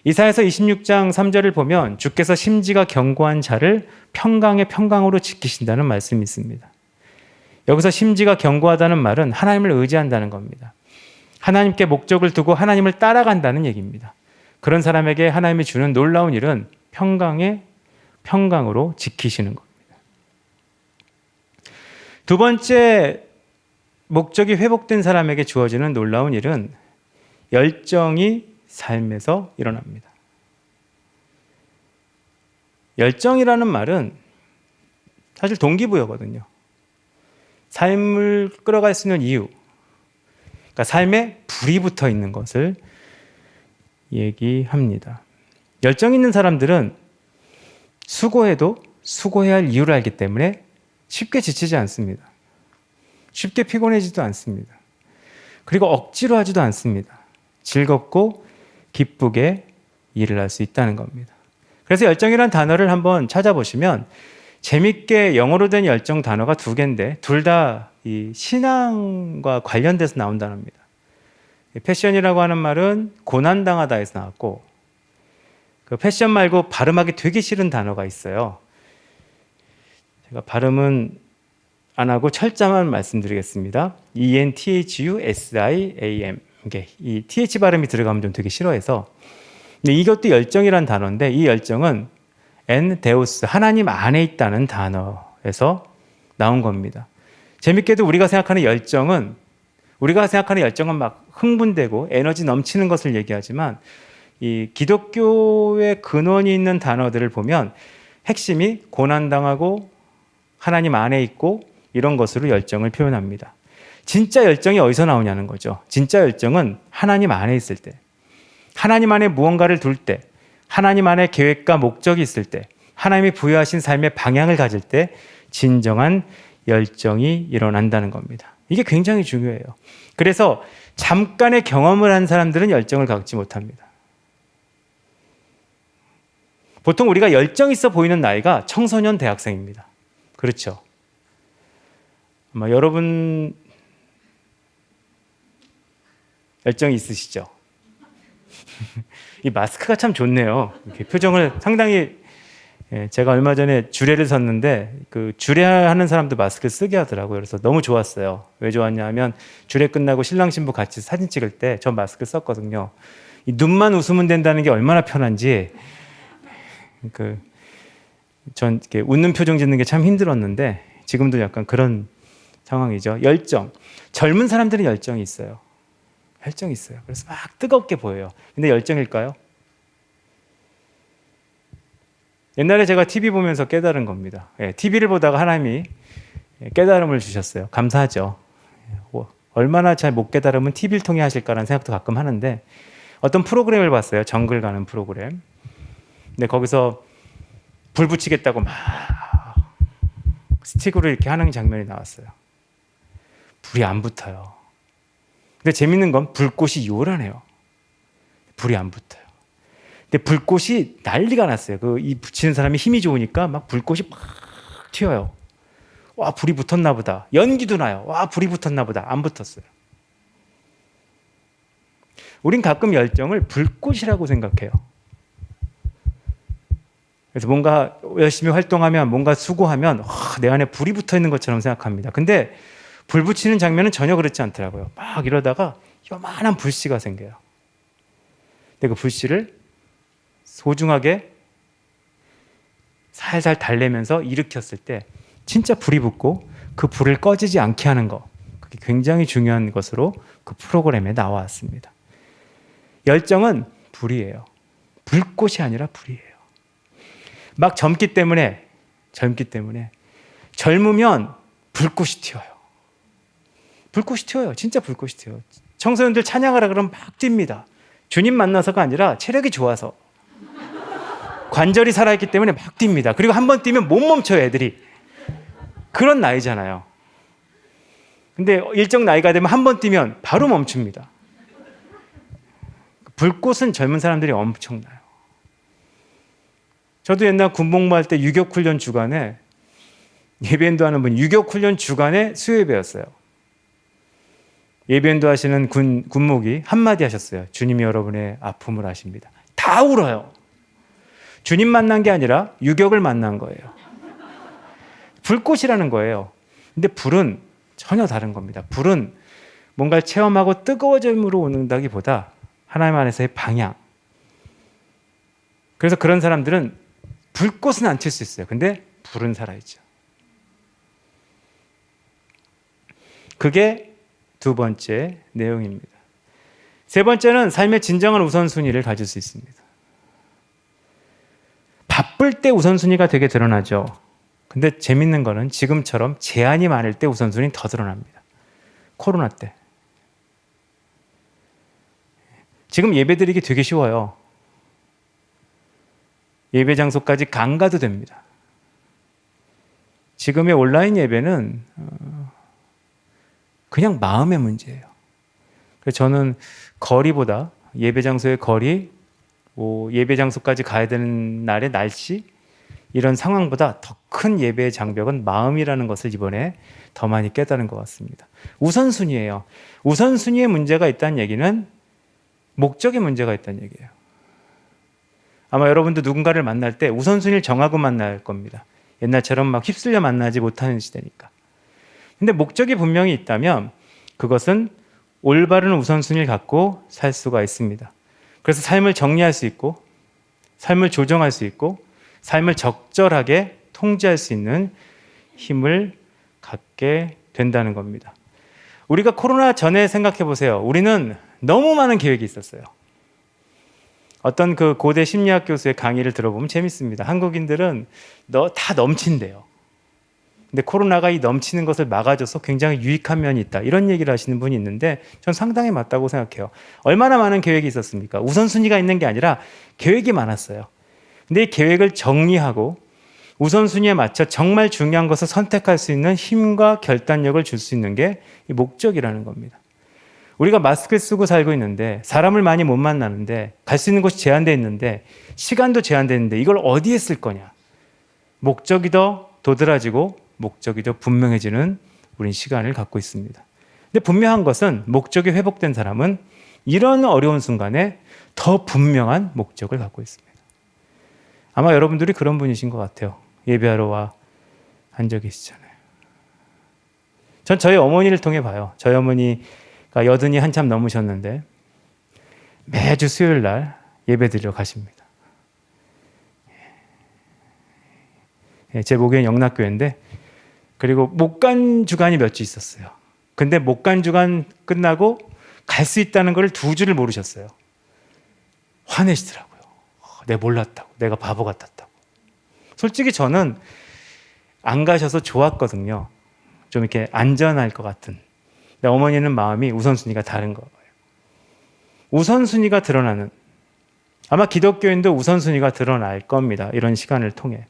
이사야서 26장 3절을 보면 주께서 심지가 견고한 자를 평강의 평강으로 지키신다는 말씀이 있습니다. 여기서 심지가 견고하다는 말은 하나님을 의지한다는 겁니다. 하나님께 목적을 두고 하나님을 따라간다는 얘기입니다. 그런 사람에게 하나님이 주는 놀라운 일은 평강의 평강으로 지키시는 겁니다. 두 번째, 목적이 회복된 사람에게 주어지는 놀라운 일은 열정이 삶에서 일어납니다. 열정이라는 말은 사실 동기부여거든요. 삶을 끌어갈 수 있는 이유, 그러니까 삶에 불이 붙어 있는 것을 얘기합니다. 열정 있는 사람들은 수고해도 수고해야 할 이유를 알기 때문에 쉽게 지치지 않습니다. 쉽게 피곤해지도 않습니다. 그리고 억지로 하지도 않습니다. 즐겁고 기쁘게 일을 할 수 있다는 겁니다. 그래서 열정이라는 단어를 한번 찾아보시면 재밌게 영어로 된 열정 단어가 두 개인데 둘 다 이 신앙과 관련돼서 나온 단어입니다. 패션이라고 하는 말은 고난당하다에서 나왔고 그 패션 말고 발음하기 되게 싫은 단어가 있어요. 제가 발음은 안 하고 철자만 말씀드리겠습니다. ENTHUSIAM. 이 TH 발음이 들어가면 좀 되게 싫어해서. 근데 이것도 열정이란 단어인데 이 열정은 엔 데우스, 하나님 안에 있다는 단어에서 나온 겁니다. 재밌게도 우리가 생각하는 열정은 막 흥분되고 에너지 넘치는 것을 얘기하지만 이 기독교의 근원이 있는 단어들을 보면 핵심이 고난당하고 하나님 안에 있고 이런 것으로 열정을 표현합니다. 진짜 열정이 어디서 나오냐는 거죠. 진짜 열정은 하나님 안에 있을 때, 하나님 안에 무언가를 둘 때, 하나님 안에 계획과 목적이 있을 때, 하나님이 부여하신 삶의 방향을 가질 때 진정한 열정이 일어난다는 겁니다. 이게 굉장히 중요해요. 그래서 잠깐의 경험을 한 사람들은 열정을 갖지 못합니다. 보통 우리가 열정 있어 보이는 나이가 청소년 대학생입니다. 그렇죠? 아마 여러분 열정이 있으시죠? 이 마스크가 참 좋네요. 이렇게 표정을 상당히 제가 얼마 전에 주례를 섰는데 그 주례하는 사람도 마스크를 쓰게 하더라고요. 그래서 너무 좋았어요. 왜 좋았냐 하면 주례 끝나고 신랑 신부 같이 사진 찍을 때 저 마스크 썼거든요. 이 눈만 웃으면 된다는 게 얼마나 편한지 전 이렇게 웃는 표정 짓는 게 참 힘들었는데 지금도 약간 그런 상황이죠. 열정. 젊은 사람들은 열정이 있어요. 열정이 있어요. 그래서 막 뜨겁게 보여요. 근데 열정일까요? 옛날에 제가 TV 보면서 깨달은 겁니다. TV를 보다가 하나님이 깨달음을 주셨어요. 감사하죠. 얼마나 잘 못 깨달으면 TV를 통해 하실까라는 생각도 가끔 하는데 어떤 프로그램을 봤어요. 정글 가는 프로그램. 근데 거기서 불 붙이겠다고 막 스틱으로 이렇게 하는 장면이 나왔어요. 불이 안 붙어요. 근데 재밌는 건 불꽃이 요란해요. 불이 안 붙어요. 근데 불꽃이 난리가 났어요. 이 붙이는 사람이 힘이 좋으니까 막 불꽃이 막 튀어요. 와, 불이 붙었나 보다. 연기도 나요. 와, 불이 붙었나 보다. 안 붙었어요. 우린 가끔 열정을 불꽃이라고 생각해요. 그래서 뭔가 열심히 활동하면, 뭔가 수고하면 내 안에 불이 붙어 있는 것처럼 생각합니다. 근데 불 붙이는 장면은 전혀 그렇지 않더라고요. 막 이러다가 요만한 불씨가 생겨요. 근데 그 불씨를 소중하게 살살 달래면서 일으켰을 때 진짜 불이 붙고 그 불을 꺼지지 않게 하는 거, 그게 굉장히 중요한 것으로 그 프로그램에 나왔습니다. 열정은 불이에요. 불꽃이 아니라 불이에요. 막 젊기 때문에 젊으면 불꽃이 튀어요. 불꽃이 튀어요. 진짜 불꽃이 튀어요. 청소년들 찬양하라 그러면 막 뜁니다. 주님 만나서가 아니라 체력이 좋아서 관절이 살아있기 때문에 막 뜁니다. 그리고 한 번 뛰면 못 멈춰요, 애들이. 그런 나이잖아요. 근데 일정 나이가 되면 한 번 뛰면 바로 멈춥니다. 불꽃은 젊은 사람들이 엄청나요. 저도 옛날 군복무할 때 유격훈련 주간에 예배인도 하는 분 유격훈련 주간에 수요예배였어요. 예배인도 하시는 군목이 한마디 하셨어요. 주님이 여러분의 아픔을 아십니다. 다 울어요. 주님 만난 게 아니라 유격을 만난 거예요. 불꽃이라는 거예요. 근데 불은 전혀 다른 겁니다. 불은 뭔가를 체험하고 뜨거워짐으로 온다기보다 하나님 안에서의 방향. 그래서 그런 사람들은 불꽃은 안 튈 수 있어요. 근데 불은 살아있죠. 그게 두 번째 내용입니다. 세 번째는 삶의 진정한 우선순위를 가질 수 있습니다. 바쁠 때 우선순위가 되게 드러나죠. 근데 재밌는 거는 지금처럼 제한이 많을 때 우선순위는 더 드러납니다. 코로나 때. 지금 예배드리기 되게 쉬워요. 예배 장소까지 강가도 됩니다. 지금의 온라인 예배는 그냥 마음의 문제예요. 그래서 저는 거리보다 예배 장소의 거리, 예배 장소까지 가야 되는 날의 날씨, 이런 상황보다 더 큰 예배의 장벽은 마음이라는 것을 이번에 더 많이 깨달은 것 같습니다. 우선순위예요. 우선순위에 문제가 있다는 얘기는 목적에 문제가 있다는 얘기예요. 아마 여러분도 누군가를 만날 때 우선순위를 정하고 만날 겁니다. 옛날처럼 막 휩쓸려 만나지 못하는 시대니까. 근데 목적이 분명히 있다면 그것은 올바른 우선순위를 갖고 살 수가 있습니다. 그래서 삶을 정리할 수 있고, 삶을 조정할 수 있고, 삶을 적절하게 통제할 수 있는 힘을 갖게 된다는 겁니다. 우리가 코로나 전에 생각해 보세요. 우리는 너무 많은 계획이 있었어요. 어떤 그 고대 심리학 교수의 강의를 들어보면 재밌습니다. 한국인들은 다 넘친대요. 근데 코로나가 이 넘치는 것을 막아줘서 굉장히 유익한 면이 있다. 이런 얘기를 하시는 분이 있는데 전 상당히 맞다고 생각해요. 얼마나 많은 계획이 있었습니까? 우선순위가 있는 게 아니라 계획이 많았어요. 근데 이 계획을 정리하고 우선순위에 맞춰 정말 중요한 것을 선택할 수 있는 힘과 결단력을 줄 수 있는 게 이 목적이라는 겁니다. 우리가 마스크 쓰고 살고 있는데 사람을 많이 못 만나는데 갈 수 있는 곳이 제한되어 있는데 시간도 제한되어 있는데 이걸 어디에 쓸 거냐. 목적이 더 도드라지고 목적이 더 분명해지는 우린 시간을 갖고 있습니다. 근데 분명한 것은 목적이 회복된 사람은 이런 어려운 순간에 더 분명한 목적을 갖고 있습니다. 아마 여러분들이 그런 분이신 것 같아요. 예배하러 와 앉아 계시잖아요. 전 저희 어머니를 통해 봐요. 저희 어머니가 여든이 한참 넘으셨는데 매주 수요일 날 예배 드리러 가십니다. 제 보기엔 영락교회인데 그리고 못 간 주간이 몇 주 있었어요. 근데 못 간 주간 끝나고 갈 수 있다는 걸 2주를 모르셨어요. 화내시더라고요. 내가 몰랐다고. 내가 바보 같았다고. 솔직히 저는 안 가셔서 좋았거든요. 좀 이렇게 안전할 것 같은. 근데 어머니는 마음이 우선순위가 다른 거예요. 우선순위가 드러나는, 아마 기독교인도 우선순위가 드러날 겁니다. 이런 시간을 통해.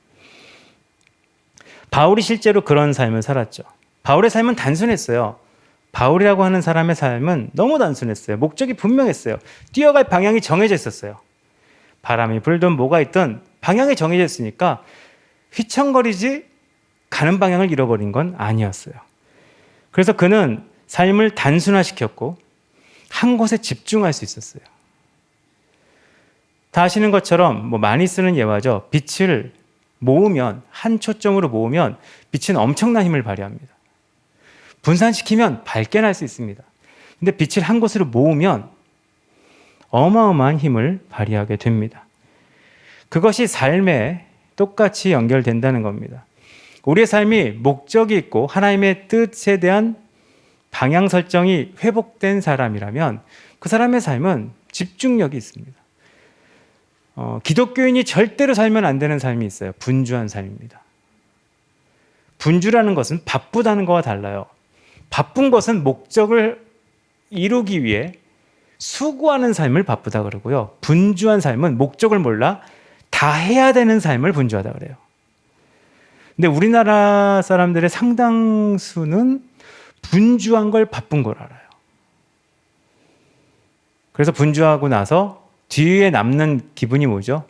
바울이 실제로 그런 삶을 살았죠. 바울의 삶은 단순했어요. 바울이라고 하는 사람의 삶은 너무 단순했어요. 목적이 분명했어요. 뛰어갈 방향이 정해져 있었어요. 바람이 불든 뭐가 있든 방향이 정해져 있으니까 휘청거리지 가는 방향을 잃어버린 건 아니었어요. 그래서 그는 삶을 단순화시켰고 한 곳에 집중할 수 있었어요. 다 아시는 것처럼 많이 쓰는 예화죠. 빛을 모으면, 한 초점으로 모으면 빛은 엄청난 힘을 발휘합니다. 분산시키면 밝게 날 수 있습니다. 근데 빛을 한 곳으로 모으면 어마어마한 힘을 발휘하게 됩니다. 그것이 삶에 똑같이 연결된다는 겁니다. 우리의 삶이 목적이 있고 하나님의 뜻에 대한 방향 설정이 회복된 사람이라면 그 사람의 삶은 집중력이 있습니다. 기독교인이 절대로 살면 안 되는 삶이 있어요. 분주한 삶입니다. 분주라는 것은 바쁘다는 것과 달라요. 바쁜 것은 목적을 이루기 위해 수고하는 삶을 바쁘다 그러고요. 분주한 삶은 목적을 몰라 다 해야 되는 삶을 분주하다 그래요. 근데 우리나라 사람들의 상당수는 분주한 걸 바쁜 걸 알아요. 그래서 분주하고 나서 뒤에 남는 기분이 뭐죠?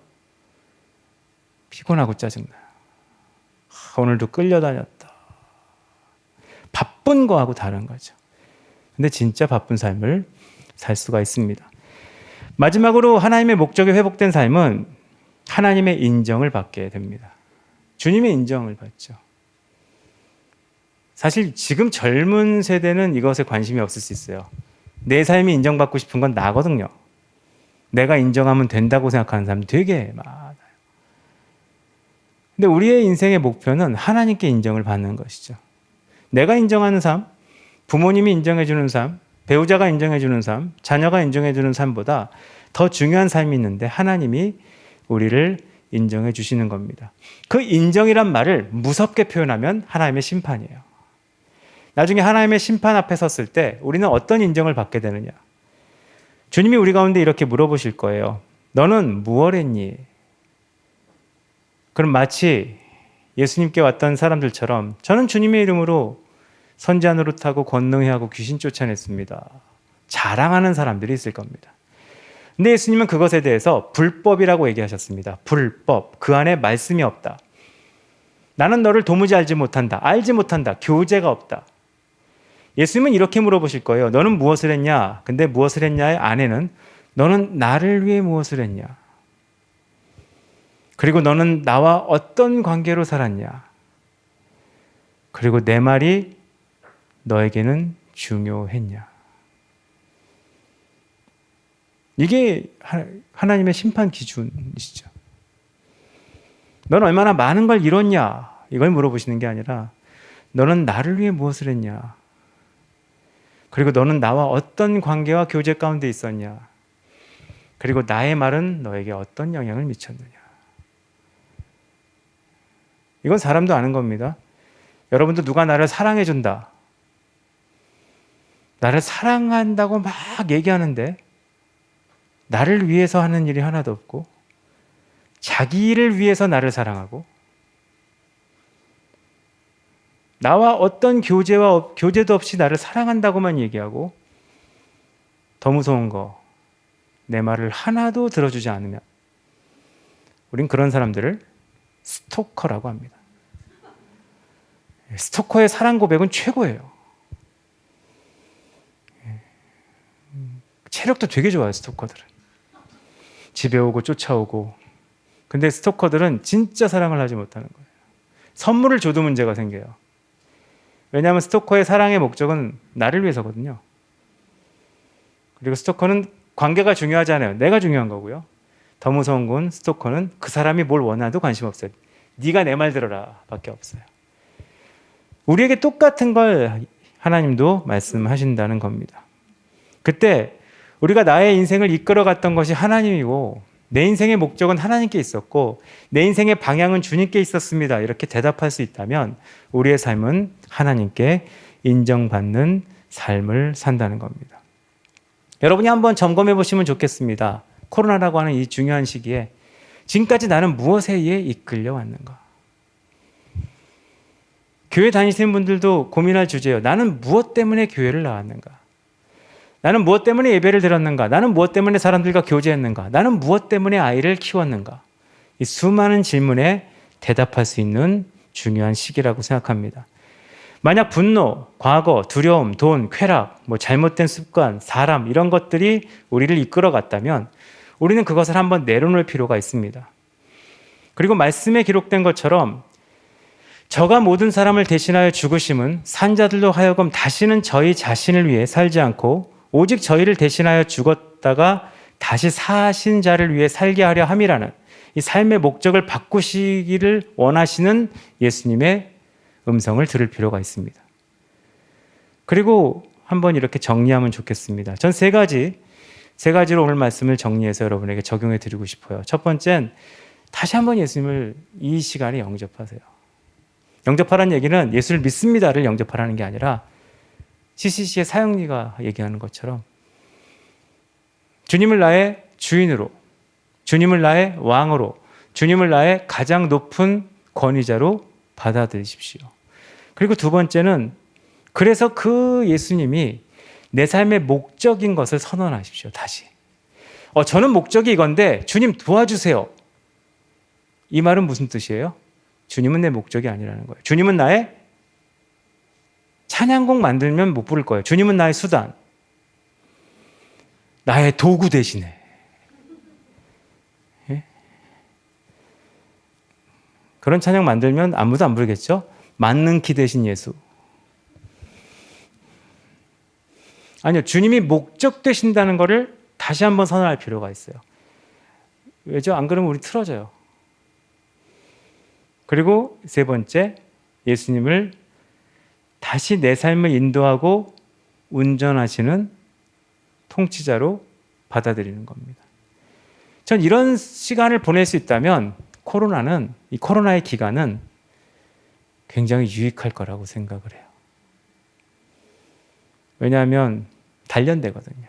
피곤하고 짜증나요. 오늘도 끌려다녔다. 바쁜 거하고 다른 거죠. 근데 진짜 바쁜 삶을 살 수가 있습니다. 마지막으로 하나님의 목적이 회복된 삶은 하나님의 인정을 받게 됩니다. 주님의 인정을 받죠. 사실 지금 젊은 세대는 이것에 관심이 없을 수 있어요. 내 삶이 인정받고 싶은 건 나거든요. 내가 인정하면 된다고 생각하는 사람 되게 많아요. 근데 우리의 인생의 목표는 하나님께 인정을 받는 것이죠. 내가 인정하는 삶, 부모님이 인정해주는 삶, 배우자가 인정해주는 삶, 자녀가 인정해주는 삶보다 더 중요한 삶이 있는데 하나님이 우리를 인정해 주시는 겁니다. 그 인정이란 말을 무섭게 표현하면 하나님의 심판이에요. 나중에 하나님의 심판 앞에 섰을 때 우리는 어떤 인정을 받게 되느냐? 주님이 우리 가운데 이렇게 물어보실 거예요. 너는 무엇 했니? 그럼 마치 예수님께 왔던 사람들처럼 저는 주님의 이름으로 선지자 노릇하고 권능회하고 귀신 쫓아냈습니다. 자랑하는 사람들이 있을 겁니다. 근데 예수님은 그것에 대해서 불법이라고 얘기하셨습니다. 불법. 그 안에 말씀이 없다. 나는 너를 도무지 알지 못한다. 알지 못한다. 교제가 없다. 예수님은 이렇게 물어보실 거예요. 너는 무엇을 했냐? 근데 무엇을 했냐의 안에는 너는 나를 위해 무엇을 했냐? 그리고 너는 나와 어떤 관계로 살았냐? 그리고 내 말이 너에게는 중요했냐? 이게 하나님의 심판 기준이시죠. 너는 얼마나 많은 걸 이뤘냐? 이걸 물어보시는 게 아니라 너는 나를 위해 무엇을 했냐? 그리고 너는 나와 어떤 관계와 교제 가운데 있었냐? 그리고 나의 말은 너에게 어떤 영향을 미쳤느냐. 이건 사람도 아는 겁니다. 여러분도 누가 나를 사랑해준다, 나를 사랑한다고 막 얘기하는데 나를 위해서 하는 일이 하나도 없고 자기를 위해서 나를 사랑하고 나와 어떤 교제도 없이 나를 사랑한다고만 얘기하고 더 무서운 거, 내 말을 하나도 들어주지 않으면 우린 그런 사람들을 스토커라고 합니다. 스토커의 사랑 고백은 최고예요. 체력도 되게 좋아요, 스토커들은. 집에 오고 쫓아오고. 근데 스토커들은 진짜 사랑을 하지 못하는 거예요. 선물을 줘도 문제가 생겨요. 왜냐하면 스토커의 사랑의 목적은 나를 위해서거든요. 그리고 스토커는 관계가 중요하지 않아요. 내가 중요한 거고요. 더 무서운 건 스토커는 그 사람이 뭘 원하도 관심 없어요. 네가 내 말 들어라 밖에 없어요. 우리에게 똑같은 걸 하나님도 말씀하신다는 겁니다. 그때 우리가 나의 인생을 이끌어갔던 것이 하나님이고 내 인생의 목적은 하나님께 있었고 내 인생의 방향은 주님께 있었습니다. 이렇게 대답할 수 있다면 우리의 삶은 하나님께 인정받는 삶을 산다는 겁니다. 여러분이 한번 점검해 보시면 좋겠습니다. 코로나라고 하는 이 중요한 시기에 지금까지 나는 무엇에 의해 이끌려 왔는가? 교회 다니시는 분들도 고민할 주제예요. 나는 무엇 때문에 교회를 나왔는가? 나는 무엇 때문에 예배를 드렸는가? 나는 무엇 때문에 사람들과 교제했는가? 나는 무엇 때문에 아이를 키웠는가? 이 수많은 질문에 대답할 수 있는 중요한 시기라고 생각합니다. 만약 분노, 과거, 두려움, 돈, 쾌락, 잘못된 습관, 사람 이런 것들이 우리를 이끌어갔다면 우리는 그것을 한번 내려놓을 필요가 있습니다. 그리고 말씀에 기록된 것처럼 저가 모든 사람을 대신하여 죽으심은 산자들로 하여금 다시는 저희 자신을 위해 살지 않고 오직 저희를 대신하여 죽었다가 다시 사신 자를 위해 살게 하려 함이라는 이 삶의 목적을 바꾸시기를 원하시는 예수님의 음성을 들을 필요가 있습니다. 그리고 한번 이렇게 정리하면 좋겠습니다. 전 세 가지로 오늘 말씀을 정리해서 여러분에게 적용해 드리고 싶어요. 첫 번째는 다시 한번 예수님을 이 시간에 영접하세요. 영접하라는 얘기는 예수를 믿습니다를 영접하라는 게 아니라 CCC의 사형리가 얘기하는 것처럼 주님을 나의 주인으로, 주님을 나의 왕으로, 주님을 나의 가장 높은 권위자로 받아들이십시오. 그리고 두 번째는 그래서 그 예수님이 내 삶의 목적인 것을 선언하십시오. 다시. 저는 목적이 이건데 주님 도와주세요. 이 말은 무슨 뜻이에요? 주님은 내 목적이 아니라는 거예요. 주님은 나의 찬양곡 만들면 못 부를 거예요. 주님은 나의 수단, 나의 도구 대신에. 예? 그런 찬양 만들면 아무도 안 부르겠죠? 맞는 키 대신 예수. 아니요, 주님이 목적 되신다는 것을 다시 한번 선언할 필요가 있어요. 왜죠? 안 그러면 우리 틀어져요. 그리고 세 번째, 예수님을 다시 내 삶을 인도하고 운전하시는 통치자로 받아들이는 겁니다. 전 이런 시간을 보낼 수 있다면 이 코로나의 기간은 굉장히 유익할 거라고 생각을 해요. 왜냐하면 단련되거든요.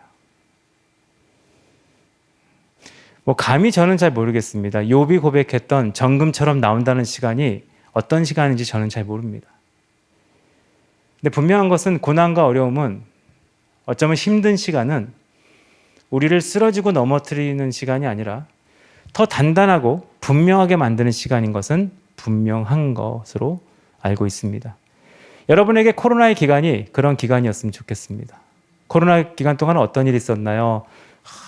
감히 저는 잘 모르겠습니다. 욥이 고백했던 정금처럼 나온다는 시간이 어떤 시간인지 저는 잘 모릅니다. 근데 분명한 것은 고난과 어려움은 어쩌면 힘든 시간은 우리를 쓰러지고 넘어뜨리는 시간이 아니라 더 단단하고 분명하게 만드는 시간인 것은 분명한 것으로 알고 있습니다. 여러분에게 코로나의 기간이 그런 기간이었으면 좋겠습니다. 코로나 기간 동안 어떤 일이 있었나요?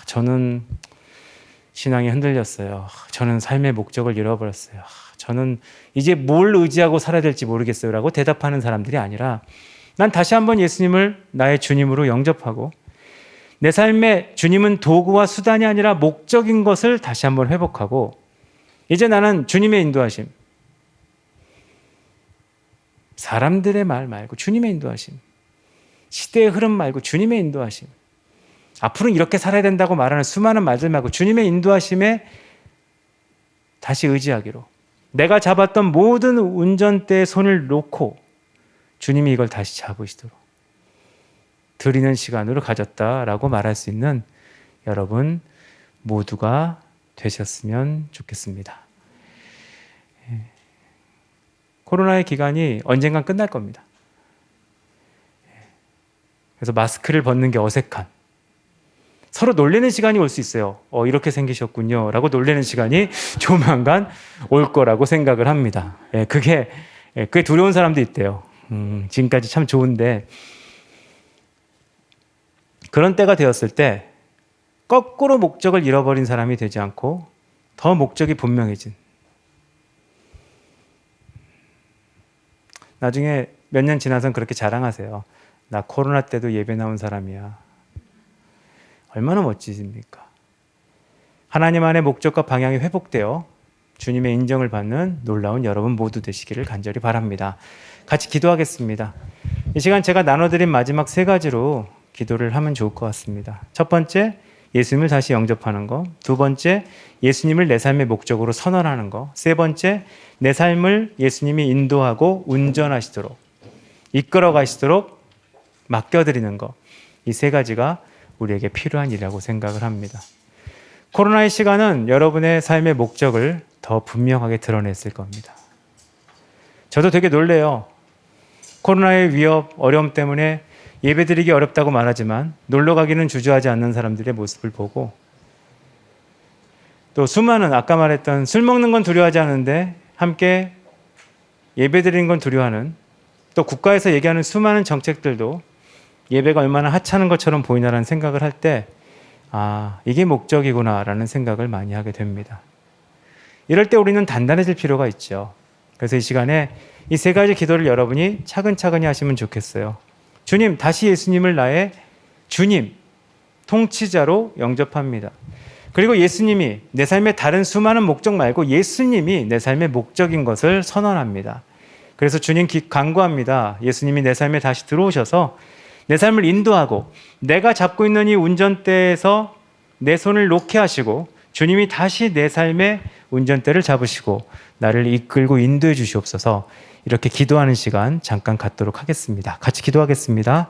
저는 신앙이 흔들렸어요. 저는 삶의 목적을 잃어버렸어요. 저는 이제 뭘 의지하고 살아야 될지 모르겠어요 라고 대답하는 사람들이 아니라 난 다시 한번 예수님을 나의 주님으로 영접하고 내 삶에 주님은 도구와 수단이 아니라 목적인 것을 다시 한번 회복하고 이제 나는 주님의 인도하심, 사람들의 말 말고 주님의 인도하심, 시대의 흐름 말고 주님의 인도하심, 앞으로는 이렇게 살아야 된다고 말하는 수많은 말들 말고 주님의 인도하심에 다시 의지하기로, 내가 잡았던 모든 운전대에 손을 놓고 주님이 이걸 다시 잡으시도록 드리는 시간으로 가졌다라고 말할 수 있는 여러분 모두가 되셨으면 좋겠습니다. 코로나의 기간이 언젠간 끝날 겁니다. 그래서 마스크를 벗는 게 어색한, 서로 놀래는 시간이 올 수 있어요. 이렇게 생기셨군요 라고 놀래는 시간이 조만간 올 거라고 생각을 합니다. 그게 두려운 사람도 있대요. 지금까지 참 좋은데, 그런 때가 되었을 때 거꾸로 목적을 잃어버린 사람이 되지 않고 더 목적이 분명해진, 나중에 몇 년 지나선 그렇게 자랑하세요. 나 코로나 때도 예배 나온 사람이야. 얼마나 멋지십니까? 하나님 안의 목적과 방향이 회복되어 주님의 인정을 받는 놀라운 여러분 모두 되시기를 간절히 바랍니다. 같이 기도하겠습니다. 이 시간 제가 나눠드린 마지막 3가지로 기도를 하면 좋을 것 같습니다. 첫 번째, 예수님을 다시 영접하는 거. 두 번째, 예수님을 내 삶의 목적으로 선언하는 거. 세 번째, 내 삶을 예수님이 인도하고 운전하시도록, 이끌어 가시도록 맡겨드리는 거. 이 3가지가 우리에게 필요한 일이라고 생각을 합니다. 코로나의 시간은 여러분의 삶의 목적을 더 분명하게 드러냈을 겁니다. 저도 되게 놀래요. 코로나의 위협, 어려움 때문에 예배드리기 어렵다고 말하지만 놀러 가기는 주저하지 않는 사람들의 모습을 보고, 또 수많은, 아까 말했던 술 먹는 건 두려워하지 않는데 함께 예배드리는 건 두려워하는, 또 국가에서 얘기하는 수많은 정책들도 예배가 얼마나 하찮은 것처럼 보이나라는 생각을 할 때, 이게 목적이구나라는 생각을 많이 하게 됩니다. 이럴 때 우리는 단단해질 필요가 있죠. 그래서 이 시간에 이 3가지 기도를 여러분이 차근차근히 하시면 좋겠어요. 주님, 다시 예수님을 나의 주님, 통치자로 영접합니다. 그리고 예수님이 내 삶의 다른 수많은 목적 말고 예수님이 내 삶의 목적인 것을 선언합니다. 그래서 주님 간구합니다. 예수님이 내 삶에 다시 들어오셔서 내 삶을 인도하고 내가 잡고 있는 이 운전대에서 내 손을 놓게 하시고 주님이 다시 내 삶의 운전대를 잡으시고 나를 이끌고 인도해 주시옵소서. 이렇게 기도하는 시간 잠깐 갖도록 하겠습니다. 같이 기도하겠습니다.